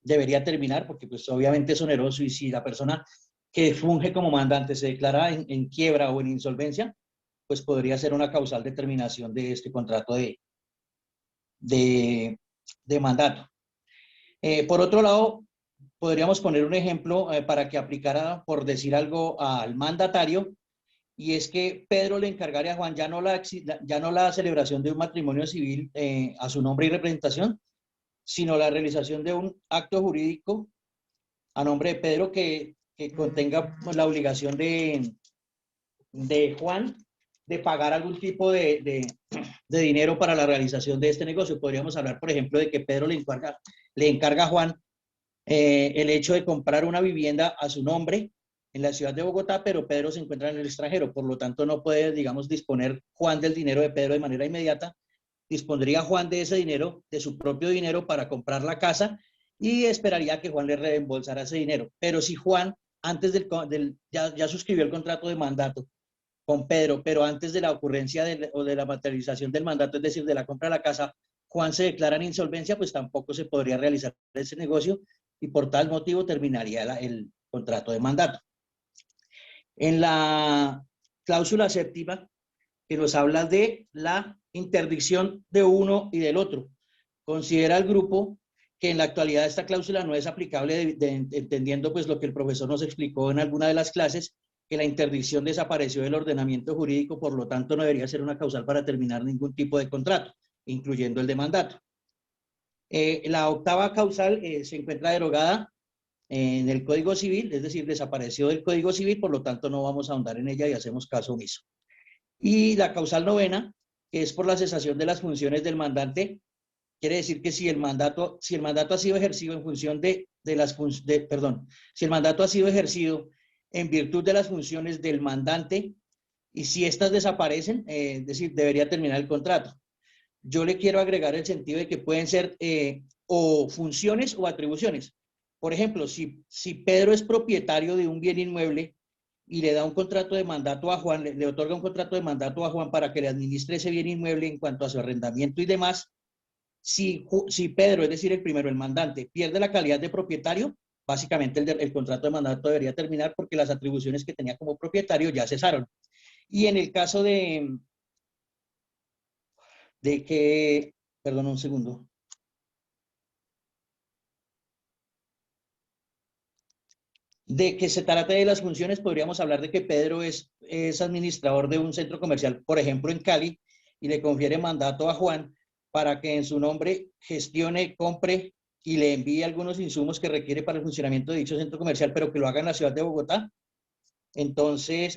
debería terminar porque pues obviamente es oneroso, y si la persona que funge como mandante se declara en quiebra o en insolvencia, pues podría ser una causal de terminación de este contrato de mandato. Por otro lado, podríamos poner un ejemplo para que aplicara, por decir algo, al mandatario, y es que Pedro le encargaría a Juan ya no la celebración de un matrimonio civil a su nombre y representación, sino la realización de un acto jurídico a nombre de Pedro que contenga la obligación de Juan de pagar algún tipo de dinero para la realización de este negocio. Podríamos hablar, por ejemplo, de que Pedro le encarga a Juan el hecho de comprar una vivienda a su nombre en la ciudad de Bogotá, pero Pedro se encuentra en el extranjero, por lo tanto no puede, digamos, disponer Juan del dinero de Pedro de manera inmediata. Dispondría Juan de ese dinero, de su propio dinero, para comprar la casa, y esperaría que Juan le reembolsara ese dinero. Pero si Juan, antes ya suscribió el contrato de mandato con Pedro, pero antes de la ocurrencia o de la materialización del mandato, es decir, de la compra de la casa, Juan se declara en insolvencia, pues tampoco se podría realizar ese negocio y por tal motivo terminaría el contrato de mandato. En la cláusula séptima, que nos habla de la interdicción de uno y del otro, considera el grupo que en la actualidad esta cláusula no es aplicable, entendiendo pues lo que el profesor nos explicó en alguna de las clases, que la interdicción desapareció del ordenamiento jurídico, por lo tanto no debería ser una causal para terminar ningún tipo de contrato, incluyendo el de mandato. La octava causal se encuentra derogada en el Código Civil, es decir, desapareció del Código Civil, por lo tanto no vamos a ahondar en ella y hacemos caso omiso. Y la causal novena, que es por la cesación de las funciones del mandante, quiere decir que si el mandato ha sido ejercido en función si el mandato ha sido ejercido en virtud de las funciones del mandante y si éstas desaparecen, es decir, debería terminar el contrato. Yo le quiero agregar el sentido de que pueden ser o funciones o atribuciones. Por ejemplo, si Pedro es propietario de un bien inmueble y le da un contrato de mandato a Juan, le otorga un contrato de mandato a Juan para que le administre ese bien inmueble en cuanto a su arrendamiento y demás, si Pedro, es decir, el primero, el mandante, pierde la calidad de propietario, básicamente el contrato de mandato debería terminar porque las atribuciones que tenía como propietario ya cesaron. Y en el caso de que, perdón un segundo. De que se trate de las funciones, podríamos hablar de que Pedro es administrador de un centro comercial, por ejemplo, en Cali, y le confiere mandato a Juan para que en su nombre gestione, compre y le envíe algunos insumos que requiere para el funcionamiento de dicho centro comercial, pero que lo haga en la ciudad de Bogotá. Entonces,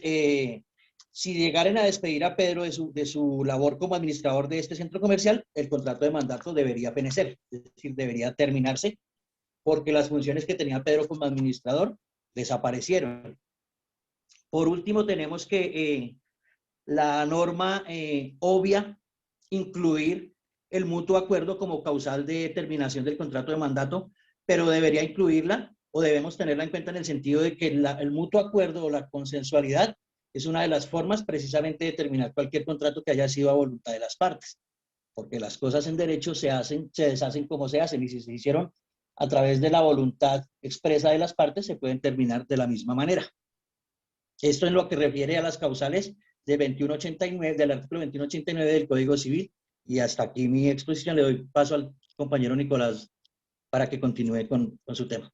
si llegaren a despedir a Pedro de su labor como administrador de este centro comercial, el contrato de mandato debería fenecer, es decir, debería terminarse, porque las funciones que tenía Pedro como administrador desaparecieron. Por último, tenemos que la norma obvia incluir el mutuo acuerdo como causal de terminación del contrato de mandato, pero debería incluirla o debemos tenerla en cuenta en el sentido de que el mutuo acuerdo o la consensualidad es una de las formas precisamente de terminar cualquier contrato que haya sido a voluntad de las partes, porque las cosas en derecho se deshacen como se hacen, y si se hicieron a través de la voluntad expresa de las partes, se pueden terminar de la misma manera. Esto en lo que refiere a las causales de 2189, del artículo 2189 del Código Civil, y hasta aquí mi exposición. Le doy paso al compañero Nicolás para que continúe con su tema.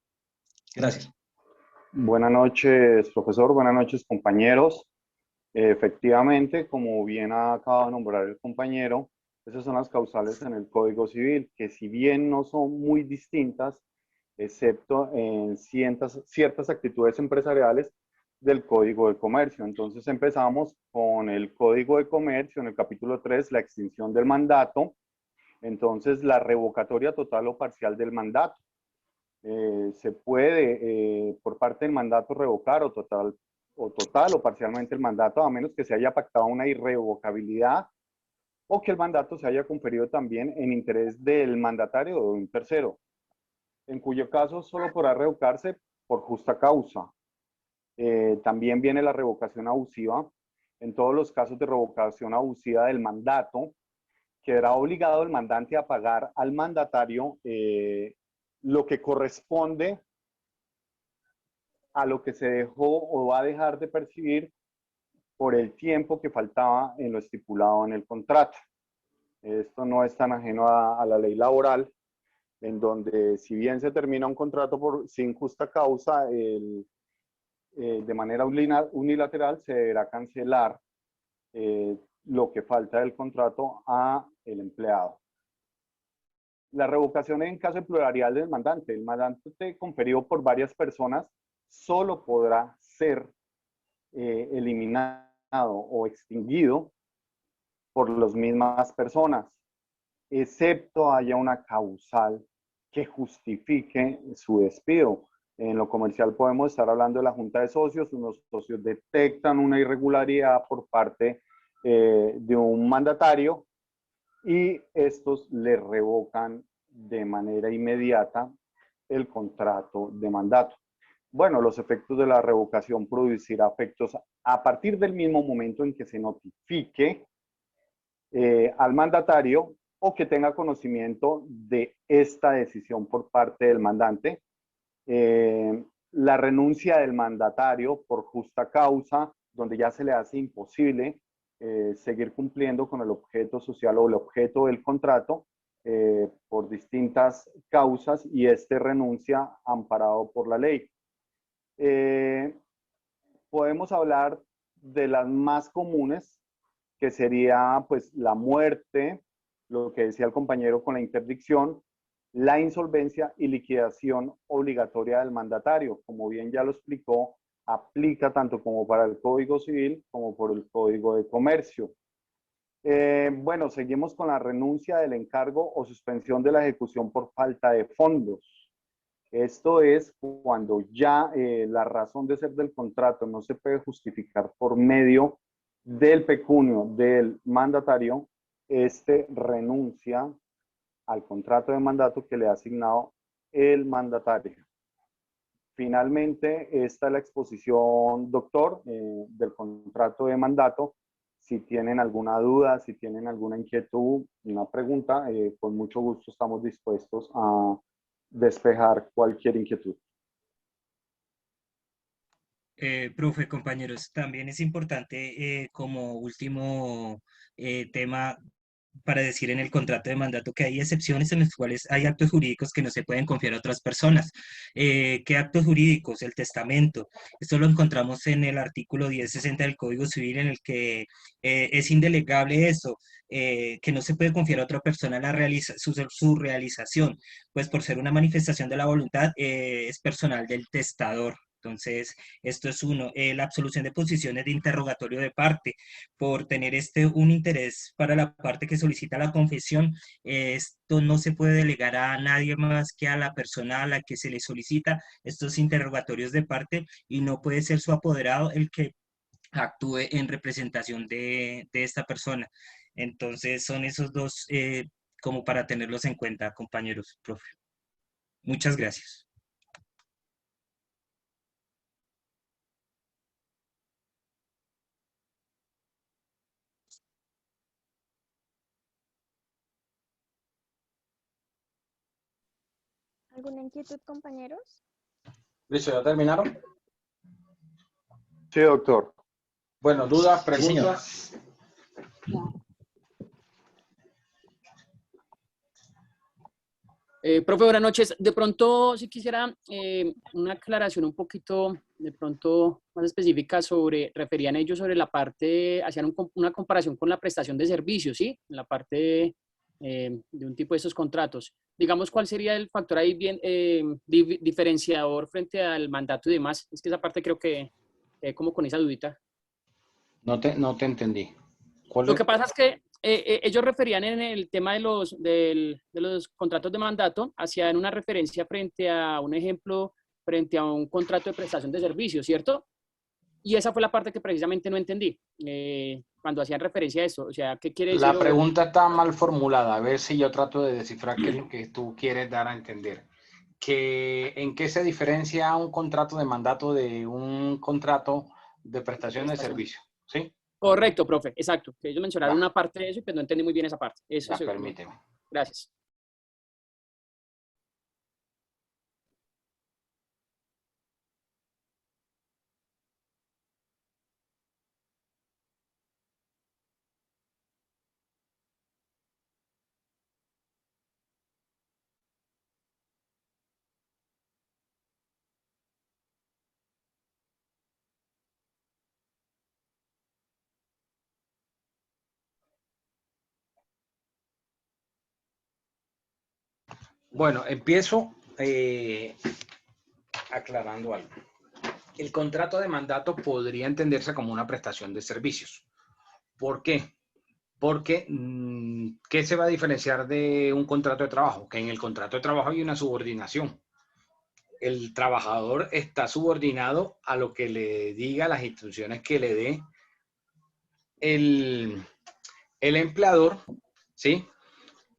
Gracias. Buenas noches, profesor. Buenas noches, compañeros. Efectivamente, como bien ha acabado de nombrar el compañero, esas son las causales en el Código Civil, que si bien no son muy distintas, excepto en ciertas actitudes empresariales del Código de Comercio. Entonces empezamos con el Código de Comercio, en el capítulo 3, la extinción del mandato. Entonces, la revocatoria total o parcial del mandato. Se puede, por parte del mandato, revocar o total o parcialmente el mandato, a menos que se haya pactado una irrevocabilidad o que el mandato se haya conferido también en interés del mandatario o de un tercero, en cuyo caso solo podrá revocarse por justa causa. También viene la revocación abusiva. En todos los casos de revocación abusiva del mandato, quedará obligado el mandante a pagar al mandatario lo que corresponde a lo que se dejó o va a dejar de percibir por el tiempo que faltaba en lo estipulado en el contrato. Esto no es tan ajeno a la ley laboral, en donde si bien se termina un contrato sin justa causa, de manera unilateral se deberá cancelar lo que falta del contrato a el empleado. La revocación en caso de pluralidad del mandante. El mandante conferido por varias personas solo podrá ser eliminado o extinguido por las mismas personas, excepto haya una causal que justifique su despido. En lo comercial podemos estar hablando de la junta de socios. Unos socios detectan una irregularidad por parte de un mandatario y estos le revocan de manera inmediata el contrato de mandato. Bueno, los efectos de la revocación producirá efectos a partir del mismo momento en que se notifique al mandatario o que tenga conocimiento de esta decisión por parte del mandante. La renuncia del mandatario por justa causa, donde ya se le hace imposible seguir cumpliendo con el objeto social o el objeto del contrato, por distintas causas y este renuncia amparado por la ley. Podemos hablar de las más comunes, que sería pues la muerte, lo que decía el compañero con la interdicción, la insolvencia y liquidación obligatoria del mandatario. Como bien ya lo explicó, aplica tanto como para el Código Civil como por el Código de Comercio. Bueno, seguimos con la renuncia del encargo o suspensión de la ejecución por falta de fondos. Esto es cuando ya la razón de ser del contrato no se puede justificar por medio del pecunio del mandatario, este renuncia al contrato de mandato que le ha asignado el mandatario. Finalmente, esta es la exposición, doctor, del contrato de mandato. Si tienen alguna duda, si tienen alguna inquietud, una pregunta, con mucho gusto estamos dispuestos a despejar cualquier inquietud. Profe, compañeros, también es importante como último tema para decir en el contrato de mandato que hay excepciones en las cuales hay actos jurídicos que no se pueden confiar a otras personas. ¿Qué actos jurídicos? El testamento. Esto lo encontramos en el artículo 1060 del Código Civil, en el que es indelegable eso, que no se puede confiar a otra persona su realización, pues por ser una manifestación de la voluntad es personal del testador. Entonces, esto es uno. La absolución de posiciones de interrogatorio de parte, por tener un interés para la parte que solicita la confesión, esto no se puede delegar a nadie más que a la persona a la que se le solicita estos interrogatorios de parte, y no puede ser su apoderado el que actúe en representación de esta persona. Entonces, son esos dos como para tenerlos en cuenta, compañeros, profe. Muchas gracias. ¿Alguna inquietud, compañeros? ¿Listo? ¿Ya terminaron? Sí, doctor. Bueno, dudas, Sí, señor. preguntas. Profe, buenas noches. De pronto, si quisiera una aclaración un poquito, de pronto, más específica referían ellos sobre la parte, hacían una comparación con la prestación de servicios, ¿sí? En la parte de un tipo de esos contratos. Digamos, ¿cuál sería el factor ahí bien diferenciador frente al mandato y demás? Es que esa parte creo que como con esa dudita. No te entendí. Lo que pasa es que ellos referían en el tema de los contratos de mandato, hacían una referencia frente a un ejemplo, frente a un contrato de prestación de servicios, ¿cierto? Y esa fue la parte que precisamente no entendí cuando hacían referencia a eso. O sea, ¿qué quiere decir? La pregunta está mal formulada. A ver si yo trato de descifrar qué es lo que tú quieres dar a entender. ¿En qué se diferencia un contrato de mandato de un contrato de prestación de servicio? ¿Sí? Correcto, profe, exacto. Que ellos mencionaron una parte de eso y pues no entendí muy bien esa parte. Eso ya, permíteme. Gracias. Bueno, empiezo aclarando algo. El contrato de mandato podría entenderse como una prestación de servicios. ¿Por qué? Porque, ¿qué se va a diferenciar de un contrato de trabajo? Que en el contrato de trabajo hay una subordinación. El trabajador está subordinado a lo que le diga, las instrucciones que le dé el empleador, ¿sí?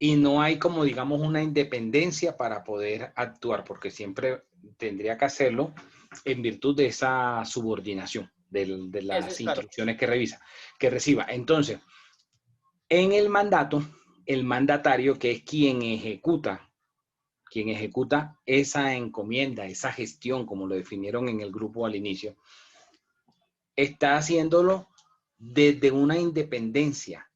Y no hay como, digamos, una independencia para poder actuar, porque siempre tendría que hacerlo en virtud de esa subordinación, de las instrucciones que reciba. Entonces, en el mandato, el mandatario, que es quien ejecuta esa encomienda, esa gestión, como lo definieron en el grupo al inicio, está haciéndolo desde una independencia,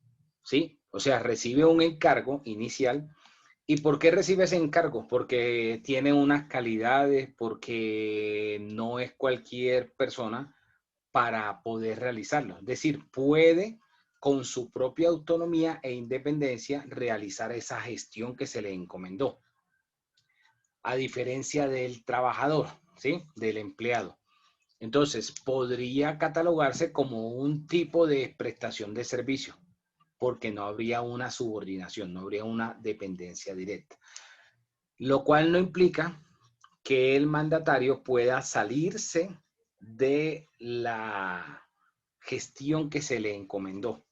¿sí? O sea, recibe un encargo inicial ¿Y por qué recibe ese encargo? Porque tiene unas calidades, porque no es cualquier persona para poder realizarlo. Es decir, puede con su propia autonomía e independencia realizar esa gestión que se le encomendó. A diferencia del trabajador, ¿sí? Del empleado. Entonces, podría catalogarse como un tipo de prestación de servicio, porque no habría una subordinación, no habría una dependencia directa. Lo cual no implica que el mandatario pueda salirse de la gestión que se le encomendó.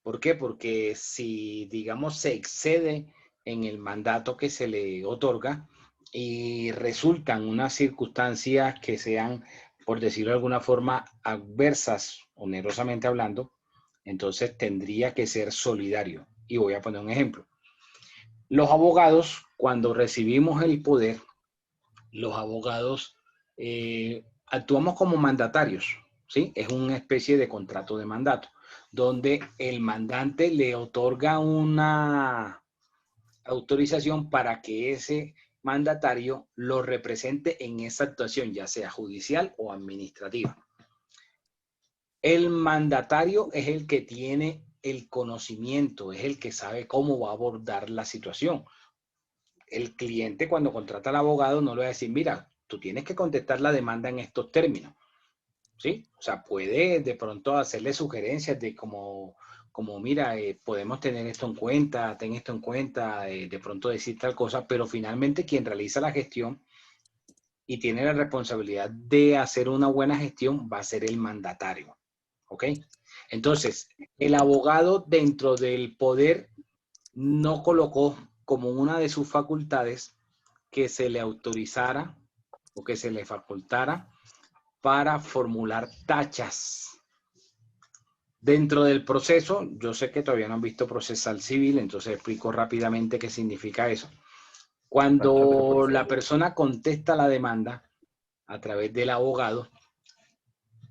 ¿Por qué? Porque si, digamos, se excede en el mandato que se le otorga y resultan unas circunstancias que sean, por decirlo de alguna forma, adversas, onerosamente hablando, entonces tendría que ser solidario. Y voy a poner un ejemplo. Los abogados, cuando recibimos el poder, los abogados actuamos como mandatarios, ¿sí? Es una especie de contrato de mandato, donde el mandante le otorga una autorización para que ese mandatario lo represente en esa actuación, ya sea judicial o administrativa. El mandatario es el que tiene el conocimiento, es el que sabe cómo va a abordar la situación. El cliente, cuando contrata al abogado, no le va a decir, mira, tú tienes que contestar la demanda en estos términos, ¿sí? O sea, puede de pronto hacerle sugerencias de como mira, podemos tener esto en cuenta, ten esto en cuenta, de pronto decir tal cosa, pero finalmente quien realiza la gestión y tiene la responsabilidad de hacer una buena gestión va a ser el mandatario, ¿ok? Entonces, el abogado dentro del poder no colocó como una de sus facultades que se le autorizara o que se le facultara para formular tachas. Dentro del proceso, yo sé que todavía no han visto procesal civil, entonces explico rápidamente qué significa eso. Cuando la persona contesta la demanda a través del abogado,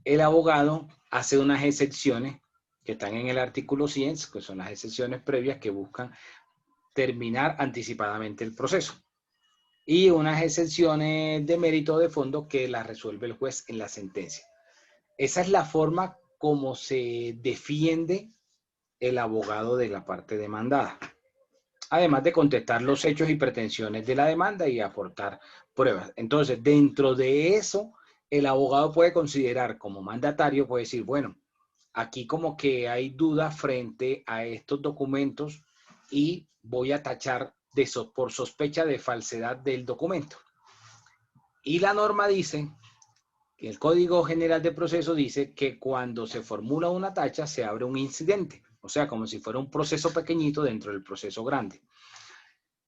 el abogado hace unas excepciones que están en el artículo 100, que son las excepciones previas que buscan terminar anticipadamente el proceso. Y unas excepciones de mérito de fondo que las resuelve el juez en la sentencia. Esa es la forma como se defiende el abogado de la parte demandada. Además de contestar los hechos y pretensiones de la demanda y aportar pruebas. Entonces, dentro de eso, el abogado puede considerar como mandatario, puede decir, bueno, aquí como que hay duda frente a estos documentos y voy a tachar por sospecha de falsedad del documento. Y la norma dice, que el Código General de Proceso dice que cuando se formula una tacha se abre un incidente, o sea, como si fuera un proceso pequeñito dentro del proceso grande.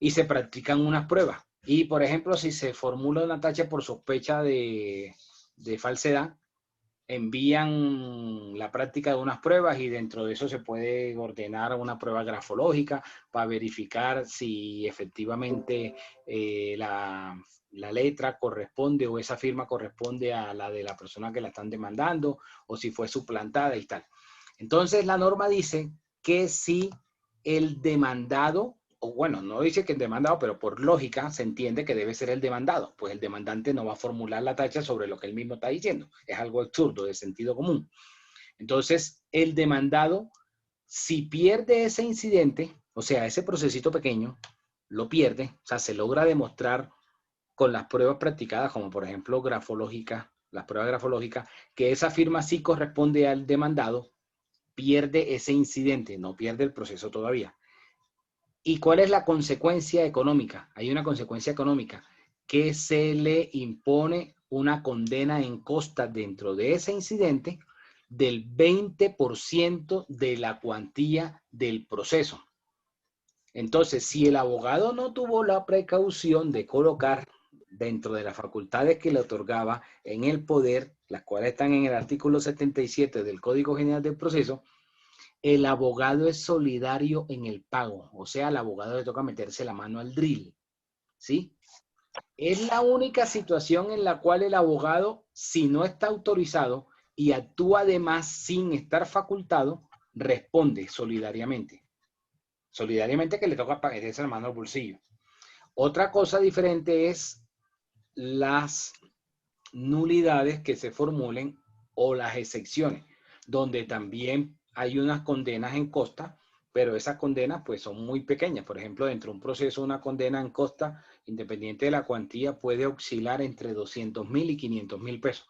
Y se practican unas pruebas. Y, por ejemplo, si se formula una tacha por sospecha de falsedad, envían la práctica de unas pruebas y dentro de eso se puede ordenar una prueba grafológica para verificar si efectivamente la letra corresponde o esa firma corresponde a la de la persona que la están demandando o si fue suplantada y tal. Entonces la norma dice que si el demandado, o bueno, no dice que el demandado, pero por lógica se entiende que debe ser el demandado, pues el demandante no va a formular la tacha sobre lo que él mismo está diciendo. Es algo absurdo, de sentido común. Entonces, el demandado, si pierde ese incidente, o sea, ese procesito pequeño, lo pierde, o sea, se logra demostrar con las pruebas practicadas, como por ejemplo grafológica, las pruebas grafológicas, que esa firma sí corresponde al demandado, pierde ese incidente, no pierde el proceso todavía. ¿Y cuál es la consecuencia económica? Hay una consecuencia económica, que se le impone una condena en costa dentro de ese incidente del 20% de la cuantía del proceso. Entonces, si el abogado no tuvo la precaución de colocar dentro de las facultades que le otorgaba en el poder, las cuales están en el artículo 77 del Código General del Proceso, el abogado es solidario en el pago. O sea, al abogado le toca meterse la mano al drill, ¿sí? Es la única situación en la cual el abogado, si no está autorizado y actúa además sin estar facultado, responde solidariamente. Solidariamente que le toca meterse la mano al bolsillo. Otra cosa diferente es las nulidades que se formulen o las excepciones, donde también hay unas condenas en costa, pero esas condenas pues son muy pequeñas. Por ejemplo, dentro de un proceso, una condena en costa, independiente de la cuantía, puede oscilar entre 200.000 y 500.000 pesos.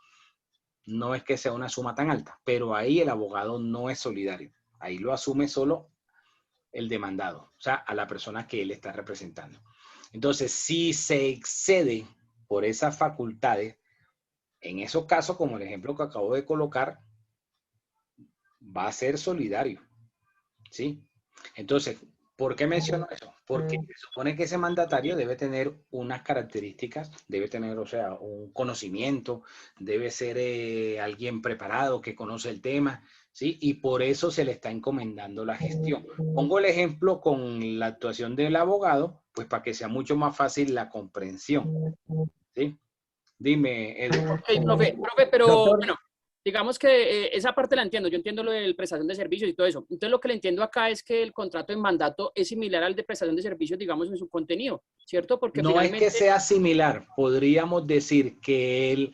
No es que sea una suma tan alta, pero ahí el abogado no es solidario. Ahí lo asume solo el demandado, o sea, a la persona que él está representando. Entonces, si se excede por esas facultades, en esos casos, como el ejemplo que acabo de colocar, va a ser solidario, ¿sí? Entonces, ¿por qué menciono eso? Porque se supone que ese mandatario debe tener unas características, debe tener, o sea, un conocimiento, debe ser alguien preparado que conoce el tema, ¿sí? Y por eso se le está encomendando la gestión. Pongo el ejemplo con la actuación del abogado, pues para que sea mucho más fácil la comprensión, ¿sí? Dime, Edward. Ok, profe, pero Doctor, bueno, digamos que esa parte la entiendo. Yo entiendo lo de prestación de servicios y todo eso. Entonces, lo que le entiendo acá es que el contrato en mandato es similar al de prestación de servicios, digamos, en su contenido, ¿cierto? Porque No es finalmente... que sea similar, podríamos decir que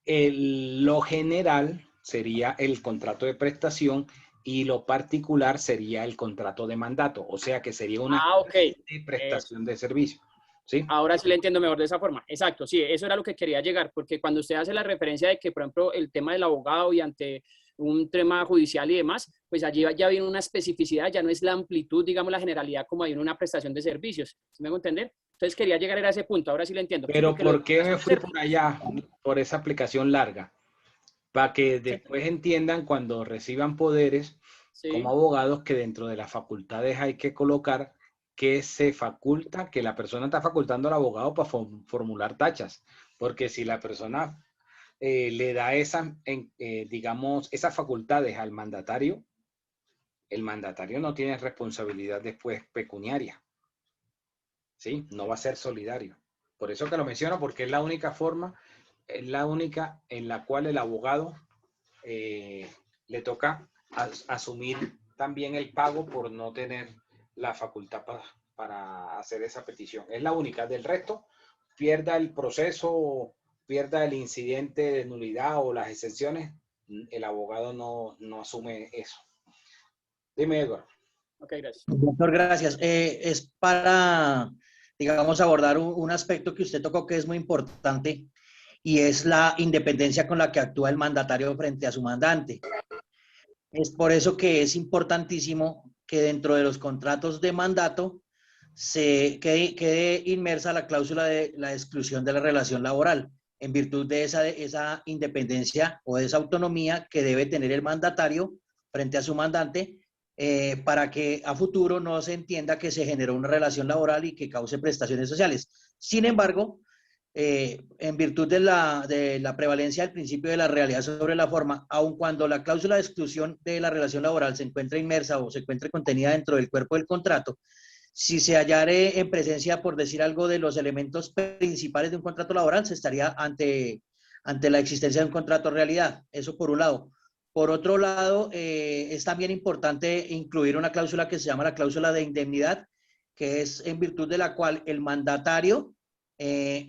lo general sería el contrato de prestación y lo particular sería el contrato de mandato, o sea que sería una Ok. de prestación de servicio, ¿sí? Ahora sí le entiendo mejor de esa forma. Exacto, sí, eso era lo que quería llegar, porque cuando usted hace la referencia de que, por ejemplo, el tema del abogado y ante un tema judicial y demás, pues allí ya viene una especificidad, ya no es la amplitud, digamos, la generalidad como hay en una prestación de servicios. ¿Sí me hago entender? Entonces quería llegar a ese punto, ahora sí le entiendo. Sí, Pero porque lo de ¿por qué me prestación de fui servicios... por allá, por esa aplicación larga? Para que después entiendan cuando reciban poderes como Sí. abogados que dentro de las facultades hay que colocar que se faculta, que la persona está facultando al abogado para formular tachas. Porque si la persona le da digamos, esas facultades al mandatario, el mandatario no tiene responsabilidad después pecuniaria, ¿sí? No va a ser solidario. Por eso que lo menciono, porque es la única forma, es la única en la cual el abogado le toca asumir también el pago por no tener la facultad para hacer esa petición. Es la única. Del resto, pierda el proceso, pierda el incidente de nulidad o las excepciones, el abogado no asume eso. Dime, Edward. Ok, gracias. doctor, gracias. Es para, digamos, abordar un aspecto que usted tocó que es muy importante y es la independencia con la que actúa el mandatario frente a su mandante. Es por eso que es importantísimo que dentro de los contratos de mandato se quede inmersa la cláusula de la exclusión de la relación laboral, en virtud de esa independencia o de esa autonomía que debe tener el mandatario frente a su mandante, para que a futuro no se entienda que se generó una relación laboral y que cause prestaciones sociales. Sin embargo, en virtud de la prevalencia del principio de la realidad sobre la forma, aun cuando la cláusula de exclusión de la relación laboral se encuentre inmersa o se encuentre contenida dentro del cuerpo del contrato, si se hallare en presencia, por decir algo, de los elementos principales de un contrato laboral, se estaría ante la existencia de un contrato realidad. Eso por un lado. Por otro lado, es también importante incluir una cláusula que se llama la cláusula de indemnidad, que es en virtud de la cual el mandatario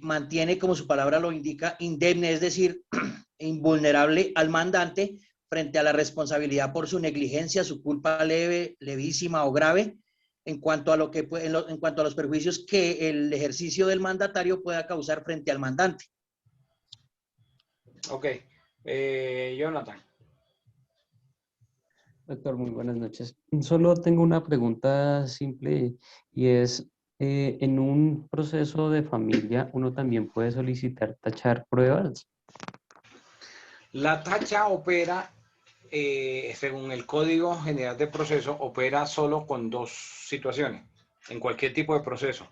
mantiene, como su palabra lo indica, indemne, es decir, invulnerable al mandante frente a la responsabilidad por su negligencia, su culpa leve, levísima o grave, en cuanto a en cuanto a los perjuicios que el ejercicio del mandatario pueda causar frente al mandante. Ok. Jonathan. Doctor, muy buenas noches. Solo tengo una pregunta simple y es, en un proceso de familia, ¿uno también puede solicitar tachar pruebas? La tacha opera, según el Código General de Proceso, opera solo con dos situaciones, en cualquier tipo de proceso.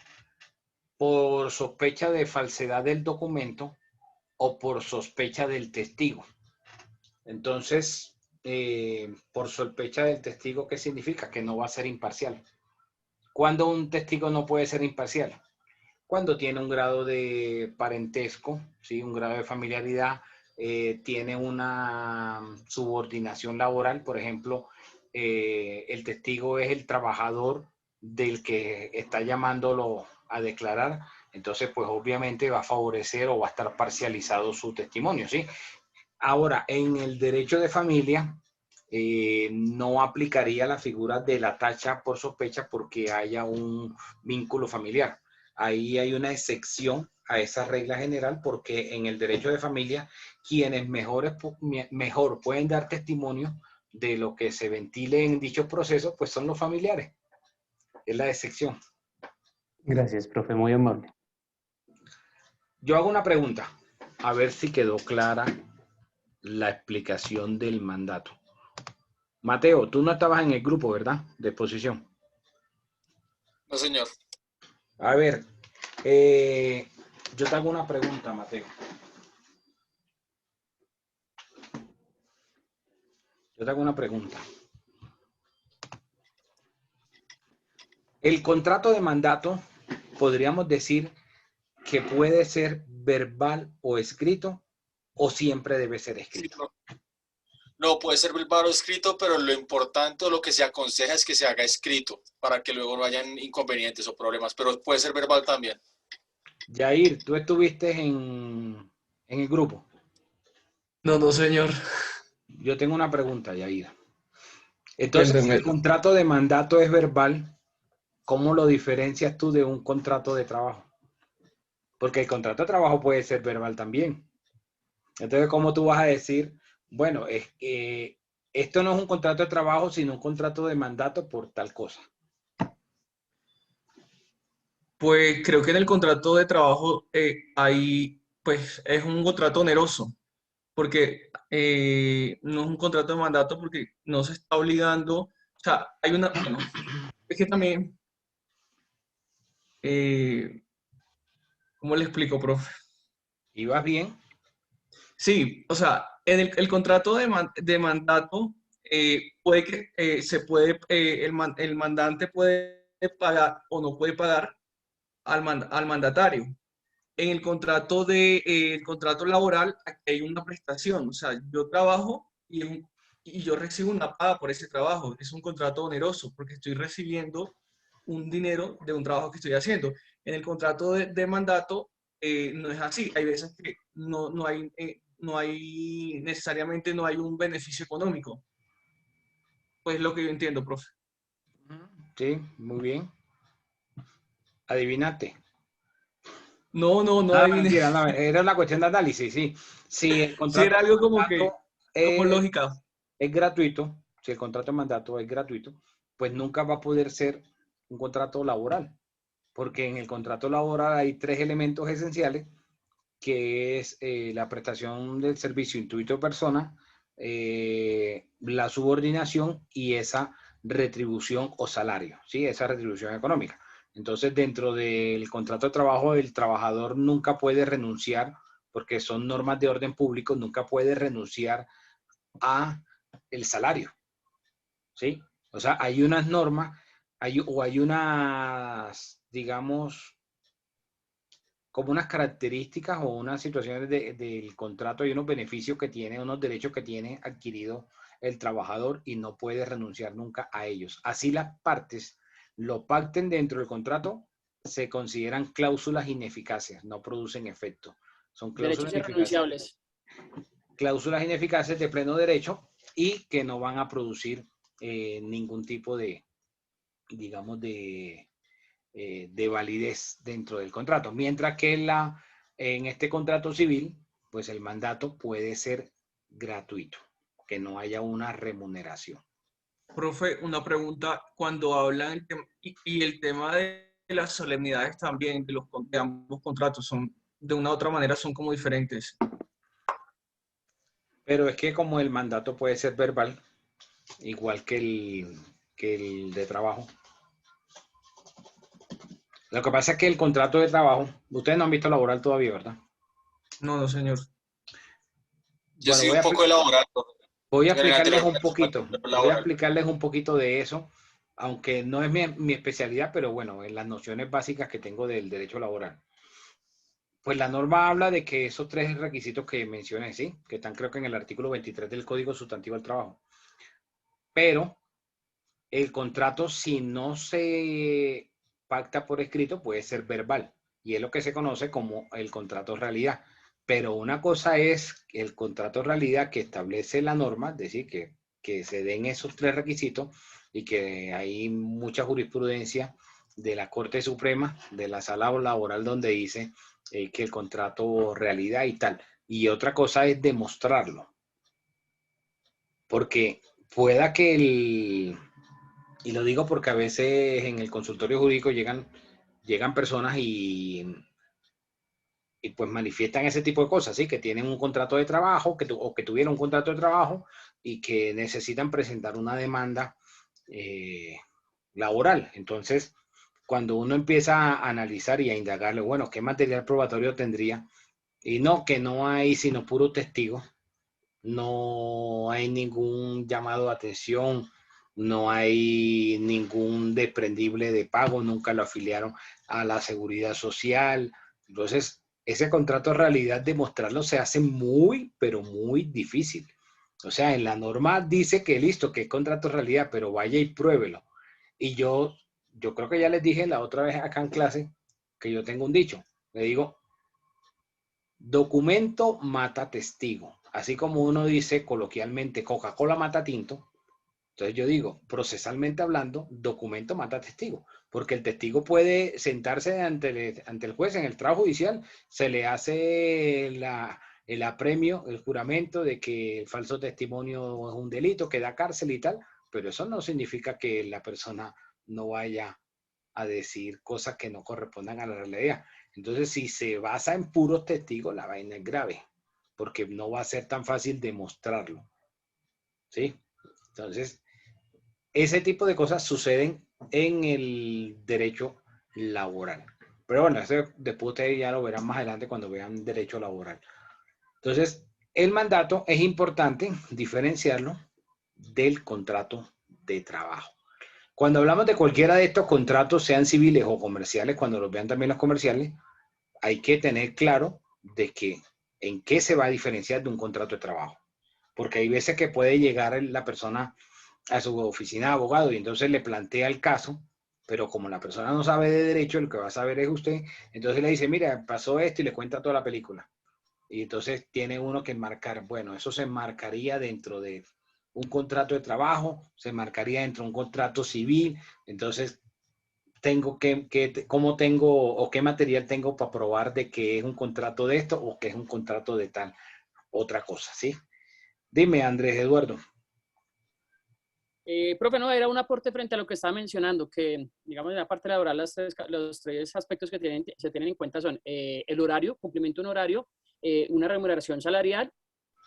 Por sospecha de falsedad del documento o por sospecha del testigo. Entonces, por sospecha del testigo, ¿qué significa? Que no va a ser imparcial. ¿Cuándo un testigo no puede ser imparcial? Cuando tiene un grado de parentesco, ¿sí? Un grado de familiaridad, tiene una subordinación laboral, por ejemplo, el testigo es el trabajador del que está llamando a declarar, entonces pues obviamente va a favorecer o va a estar parcializado su testimonio, ¿sí? Ahora, en el derecho de familia, no aplicaría la figura de la tacha por sospecha porque haya un vínculo familiar. Ahí hay una excepción a esa regla general porque en el derecho de familia quienes mejor pueden dar testimonio de lo que se ventile en dichos procesos pues son los familiares. Es la excepción. Gracias, profe, muy amable. Yo hago una pregunta, a ver si quedó clara la explicación del mandato. Mateo, tú no estabas en el grupo, ¿verdad? De exposición. No, señor. A ver, yo te hago una pregunta, Mateo. Yo te hago una pregunta. El contrato de mandato, podríamos decir que puede ser verbal o escrito, o siempre debe ser escrito. Sí, no, puede ser verbal o escrito, pero lo importante o lo que se aconseja es que se haga escrito para que luego no hayan inconvenientes o problemas, pero puede ser verbal también. Yair, ¿tú estuviste en el grupo? No, señor. Yo tengo una pregunta, Yair. Entonces, si el Cuéntemelo. contrato de mandato es verbal, ¿cómo lo diferencias tú de un contrato de trabajo? Porque el contrato de trabajo puede ser verbal también. Entonces, ¿cómo tú vas a decir, bueno, es que esto no es un contrato de trabajo, sino un contrato de mandato por tal cosa? Pues creo que en el contrato de trabajo pues es un contrato oneroso, porque no es un contrato de mandato porque no se está obligando, o sea, bueno, es que también, ¿cómo le explico, profe? ¿Y vas bien? Sí, o sea, en el contrato de mandato puede que el mandante puede pagar o no puede pagar al mandatario. En el contrato laboral, aquí hay una prestación, o sea, yo trabajo y yo recibo una paga por ese trabajo. Es un contrato oneroso porque estoy recibiendo un dinero de un trabajo que estoy haciendo. En el contrato de mandato no es así. Hay veces que necesariamente no hay un beneficio económico. Pues es lo que yo entiendo, profe. Sí, muy bien. Adivínate. No No, adiviné. mentira, no, era una cuestión de análisis, sí. Si el Sí, contrato era de algo como mandato lógica. es gratuito, si el contrato de mandato es gratuito, pues nunca va a poder ser un contrato laboral, porque en el contrato laboral hay tres elementos esenciales, que es la prestación del servicio intuito persona, la subordinación y esa retribución o salario, ¿sí? Esa retribución económica. Entonces, dentro del contrato de trabajo, el trabajador nunca puede renunciar, porque son normas de orden público, nunca puede renunciar a el salario, ¿sí? O sea, hay unas normas, hay unas, digamos, como unas características o unas situaciones del contrato, hay unos beneficios que tiene, unos derechos que tiene adquirido el trabajador y no puede renunciar nunca a ellos. Así las partes lo pacten dentro del contrato, se consideran cláusulas ineficaces, no producen efecto. Son Derechos cláusulas ineficaces. irrenunciables. Cláusulas ineficaces de pleno derecho y que no van a producir ningún tipo de, digamos, de validez dentro del contrato. Mientras que en este contrato civil, pues el mandato puede ser gratuito, que no haya una remuneración. Profe, una pregunta, cuando hablan y el tema de las solemnidades también, de ambos contratos, son de una u otra manera son como diferentes. Pero es que como el mandato puede ser verbal, igual que el de trabajo. Lo que pasa es que el contrato de trabajo, ustedes no han visto laboral todavía, ¿verdad? No, señor. Yo Bueno, soy un poco elaborado. voy a En el explicarles anterior un poquito. Voy a laboral. explicarles un poquito de eso, aunque no es mi especialidad, pero bueno, en las nociones básicas que tengo del derecho laboral. Pues la norma habla de que esos tres requisitos que mencioné, ¿sí? Que están creo que en el artículo 23 del Código Sustantivo del Trabajo. Pero el contrato, si no se pacta por escrito puede ser verbal, y es lo que se conoce como el contrato realidad. Pero una cosa es el contrato realidad que establece la norma, es decir, que se den esos 3 requisitos, y que hay mucha jurisprudencia de la Corte Suprema, de la sala laboral, donde dice que el contrato realidad y tal. Y otra cosa es demostrarlo. Porque pueda que y lo digo porque a veces en el consultorio jurídico llegan personas y pues manifiestan ese tipo de cosas, ¿sí? Que tienen un contrato de trabajo, o que tuvieron un contrato de trabajo y que necesitan presentar una demanda laboral. Entonces, cuando uno empieza a analizar y a indagarle, bueno, ¿qué material probatorio tendría? Y no, que no hay sino puro testigo, no hay ningún llamado de atención, no hay ningún desprendible de pago, nunca lo afiliaron a la seguridad social. Entonces, ese contrato en realidad demostrarlo se hace muy, pero muy difícil. O sea, en la norma dice que listo, que es contrato en realidad, pero vaya y pruébelo. Y yo creo que ya les dije la otra vez acá en clase que yo tengo un dicho. Le digo, documento mata testigo. Así como uno dice coloquialmente, Coca-Cola mata tinto. Entonces yo digo, procesalmente hablando, documento mata testigo, porque el testigo puede sentarse ante el juez en el trabajo judicial, se le hace el apremio, el juramento de que el falso testimonio es un delito, que da cárcel y tal, pero eso no significa que la persona no vaya a decir cosas que no correspondan a la realidad. Entonces, si se basa en puros testigos, la vaina es grave, porque no va a ser tan fácil demostrarlo, ¿sí? Entonces, ese tipo de cosas suceden en el derecho laboral. Pero bueno, eso después ustedes ya lo verán más adelante cuando vean derecho laboral. Entonces, el mandato es importante diferenciarlo del contrato de trabajo. Cuando hablamos de cualquiera de estos contratos, sean civiles o comerciales, cuando los vean también los comerciales, hay que tener claro de que en qué se va a diferenciar de un contrato de trabajo. Porque hay veces que puede llegar la persona a su oficina de abogado y entonces le plantea el caso, pero como la persona no sabe de derecho, lo que va a saber es usted, entonces le dice, mira, pasó esto y le cuenta toda la película. Y entonces tiene uno que enmarcar, bueno, eso se enmarcaría dentro de un contrato de trabajo, se enmarcaría dentro de un contrato civil, entonces cómo tengo o qué material tengo para probar de que es un contrato de esto o que es un contrato de tal otra cosa, ¿sí? Dime, Andrés Eduardo. Profe, no, era un aporte frente a lo que estaba mencionando, que, digamos, en la parte laboral, los 3 aspectos que se tienen en cuenta son el horario, cumplimiento de un horario, una remuneración salarial,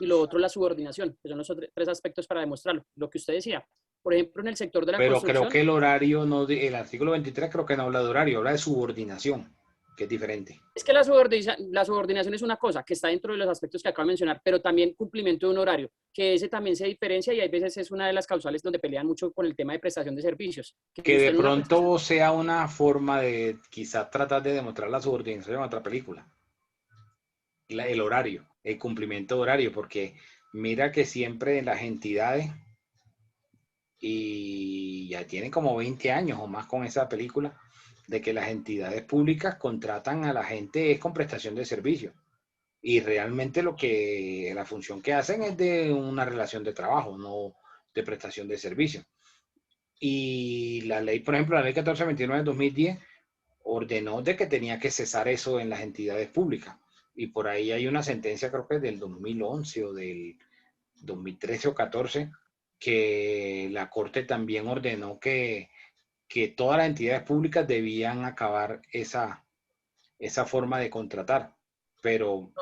y lo otro, la subordinación, que son los 3 aspectos para demostrarlo. Lo que usted decía, por ejemplo, en el sector de la construcción. Pero creo que el horario, el artículo 23 creo que no habla de horario, habla de subordinación, que es diferente. Es que la subordinación es una cosa que está dentro de los aspectos que acabo de mencionar, pero también cumplimiento de un horario, que ese también se diferencia y hay veces es una de las causales donde pelean mucho con el tema de prestación de servicios. Que de pronto sea una forma de quizás tratar de demostrar la subordinación en otra película. El horario, el cumplimiento de horario, porque mira que siempre en las entidades, y ya tienen como 20 años o más con esa película, de que las entidades públicas contratan a la gente con prestación de servicio. Y realmente la función que hacen es de una relación de trabajo, no de prestación de servicio. Y la ley, por ejemplo, la ley 1429 de 2010 ordenó de que tenía que cesar eso en las entidades públicas. Y por ahí hay una sentencia, creo que es del 2011 o del 2013 o 14, que la Corte también ordenó que todas las entidades públicas debían acabar esa forma de contratar. Pero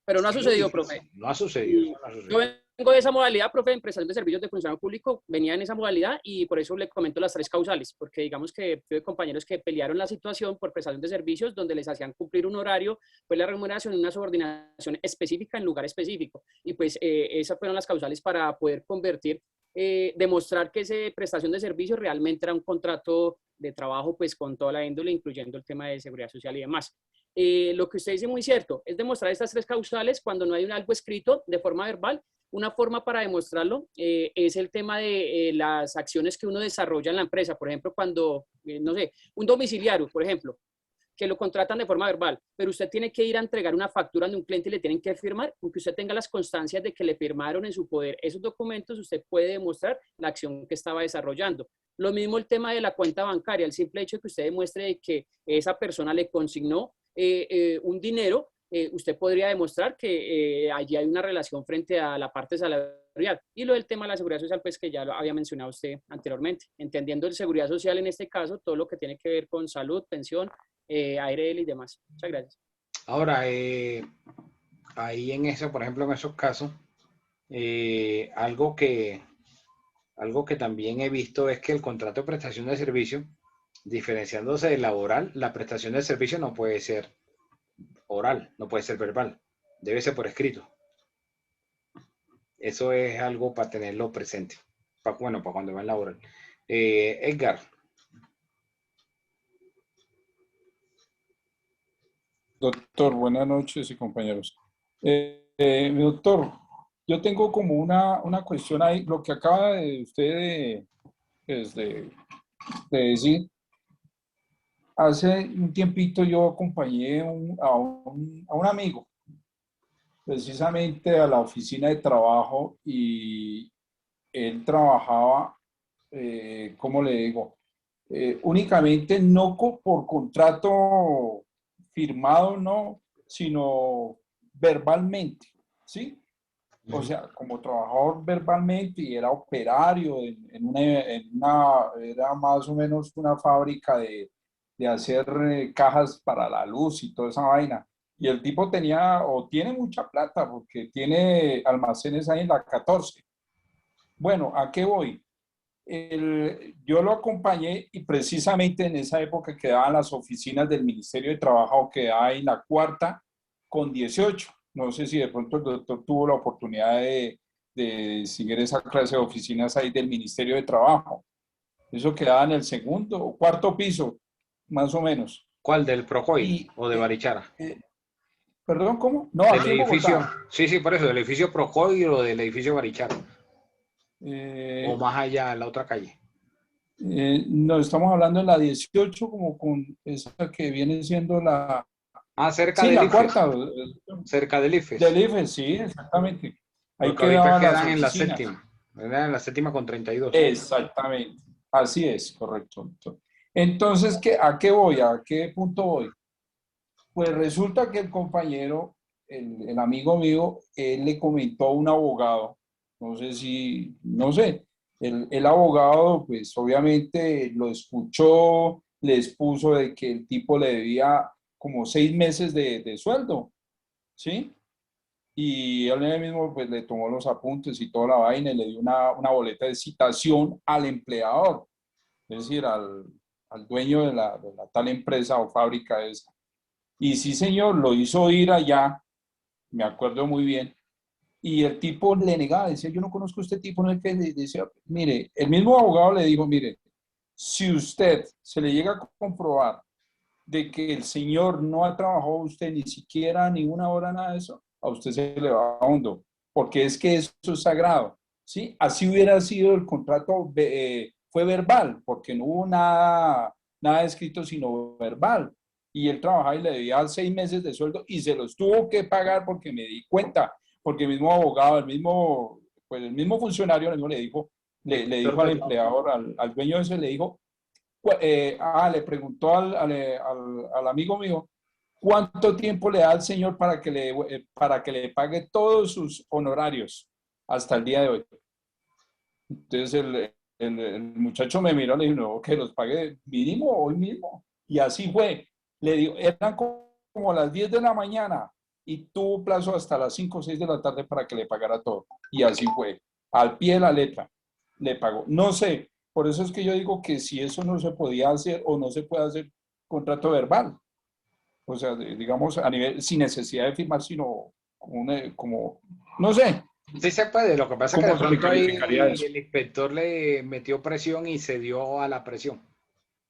no ha sucedido, profe. No ha sucedido. Yo vengo de esa modalidad, profe, en prestación de servicios de funcionario público, venía en esa modalidad y por eso le comento las 3 causales, porque digamos que tuve compañeros que pelearon la situación por prestación de servicios donde les hacían cumplir un horario, pues la remuneración y una subordinación específica en lugar específico. Y pues esas fueron las causales para poder convertir, demostrar que esa prestación de servicios realmente era un contrato de trabajo pues con toda la índole, incluyendo el tema de seguridad social y demás. Lo que usted dice muy cierto, es demostrar estas 3 causales cuando no hay algo escrito de forma verbal, Una forma para demostrarlo es el tema de las acciones que uno desarrolla en la empresa. Por ejemplo, cuando, no sé, un domiciliario, por ejemplo, que lo contratan de forma verbal, pero usted tiene que ir a entregar una factura de un cliente y le tienen que firmar, aunque usted tenga las constancias de que le firmaron en su poder esos documentos, usted puede demostrar la acción que estaba desarrollando. Lo mismo el tema de la cuenta bancaria, el simple hecho de que usted demuestre de que esa persona le consignó un dinero, usted podría demostrar que allí hay una relación frente a la parte salarial. Y lo del tema de la seguridad social, pues que ya lo había mencionado usted anteriormente, entendiendo el seguridad social en este caso, todo lo que tiene que ver con salud, pensión, ARL y demás. Muchas gracias. Ahora, ahí en eso, por ejemplo, en esos casos, algo que también he visto es que el contrato de prestación de servicio, diferenciándose del laboral, la prestación de servicio no puede ser oral, no puede ser verbal, debe ser por escrito. Eso es algo para tenerlo presente, para cuando va en laboral. Edgar. Doctor, buenas noches y compañeros. Mi doctor, yo tengo como una cuestión ahí, lo que acaba de usted de decir. Hace un tiempito yo acompañé a un amigo, precisamente a la oficina de trabajo, y él trabajaba, ¿cómo le digo? Únicamente no por contrato firmado, no, sino verbalmente, ¿sí? O sea, como trabajador verbalmente, y era operario era más o menos una fábrica de hacer cajas para la luz y toda esa vaina. Y el tipo tenía o tiene mucha plata porque tiene almacenes ahí en la 14. Bueno, ¿a qué voy? Yo lo acompañé y precisamente en esa época quedaban las oficinas del Ministerio de Trabajo, que hay en la 4ª con 18. No sé si de pronto el doctor tuvo la oportunidad de seguir esa clase de oficinas ahí del Ministerio de Trabajo. Eso quedaba en el 2º o 4º piso, más o menos. ¿Cuál? ¿Del Procoy o de Barichara? ¿Perdón, cómo? No, del aquí en edificio, Bogotá. sí, por eso, del edificio Procoy o del edificio Barichara. O más allá, en la otra calle. No, estamos hablando en la 18, como con esa que viene siendo la... cerca sí, del la IFES. 4ª. Cerca del IFES. Del IFES, sí, exactamente. Ahí Porque ahorita quedaban las quedan en la oficinas. 7ª. Quedan en la 7ª con 32. Exactamente. Así es, correcto. Entonces, ¿a qué voy? ¿A qué punto voy? Pues resulta que el compañero, el amigo mío, él le comentó a un abogado, no sé, el abogado pues obviamente lo escuchó, le expuso de que el tipo le debía como 6 meses de sueldo, ¿sí? Y él mismo pues le tomó los apuntes y toda la vaina y le dio una boleta de citación al empleador, es decir, al dueño de la tal empresa o fábrica esa. Y sí, señor, lo hizo ir allá, me acuerdo muy bien, y el tipo le negaba, decía, yo no conozco a este tipo, no es que le decía, mire, el mismo abogado le dijo, mire, si usted se le llega a comprobar de que el señor no ha trabajado usted ni siquiera ninguna hora, nada de eso, a usted se le va a hondo, porque es que eso es sagrado, ¿sí? Así hubiera sido el contrato, fue verbal, porque no hubo nada escrito, sino verbal. Y él trabajaba y le debía 6 meses de sueldo y se los tuvo que pagar porque me di cuenta, porque el mismo abogado, el mismo funcionario le dijo, le dijo al empleador, al dueño de ese, le dijo, le preguntó al amigo mío, ¿cuánto tiempo le da al señor para que le pague todos sus honorarios hasta el día de hoy? Entonces el muchacho me miró y le dijo, no, que los pague mínimo hoy mismo. Y así fue. Le digo, eran como las 10 de la mañana y tuvo plazo hasta las 5 o 6 de la tarde para que le pagara todo. Y así fue, al pie de la letra, le pagó. No sé, por eso es que yo digo que si eso no se podía hacer o no se puede hacer contrato verbal. O sea, digamos, a nivel, sin necesidad de firmar, sino como no sé. Sí se puede, lo que pasa es que de ¿Cómo se le pronto ahí calificaría eso? el inspector le metió presión y se dio a la presión.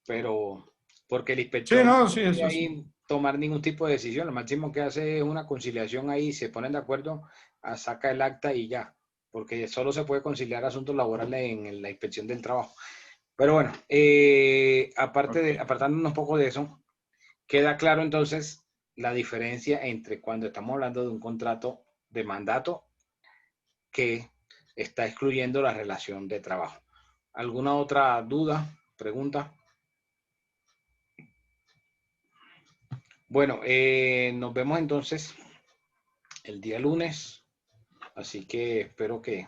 Pero, porque el inspector Sí, no, no sí, puede eso ahí sí. tomar ningún tipo de decisión. Lo máximo que hace es una conciliación ahí, se ponen de acuerdo, saca el acta y ya. porque solo se puede conciliar asuntos laborales en la inspección del trabajo. Pero bueno, apartándonos un poco de eso, queda claro entonces la diferencia entre cuando estamos hablando de un contrato de mandato que está excluyendo la relación de trabajo. ¿Alguna otra duda, pregunta? Bueno, nos vemos entonces el día lunes, así que espero que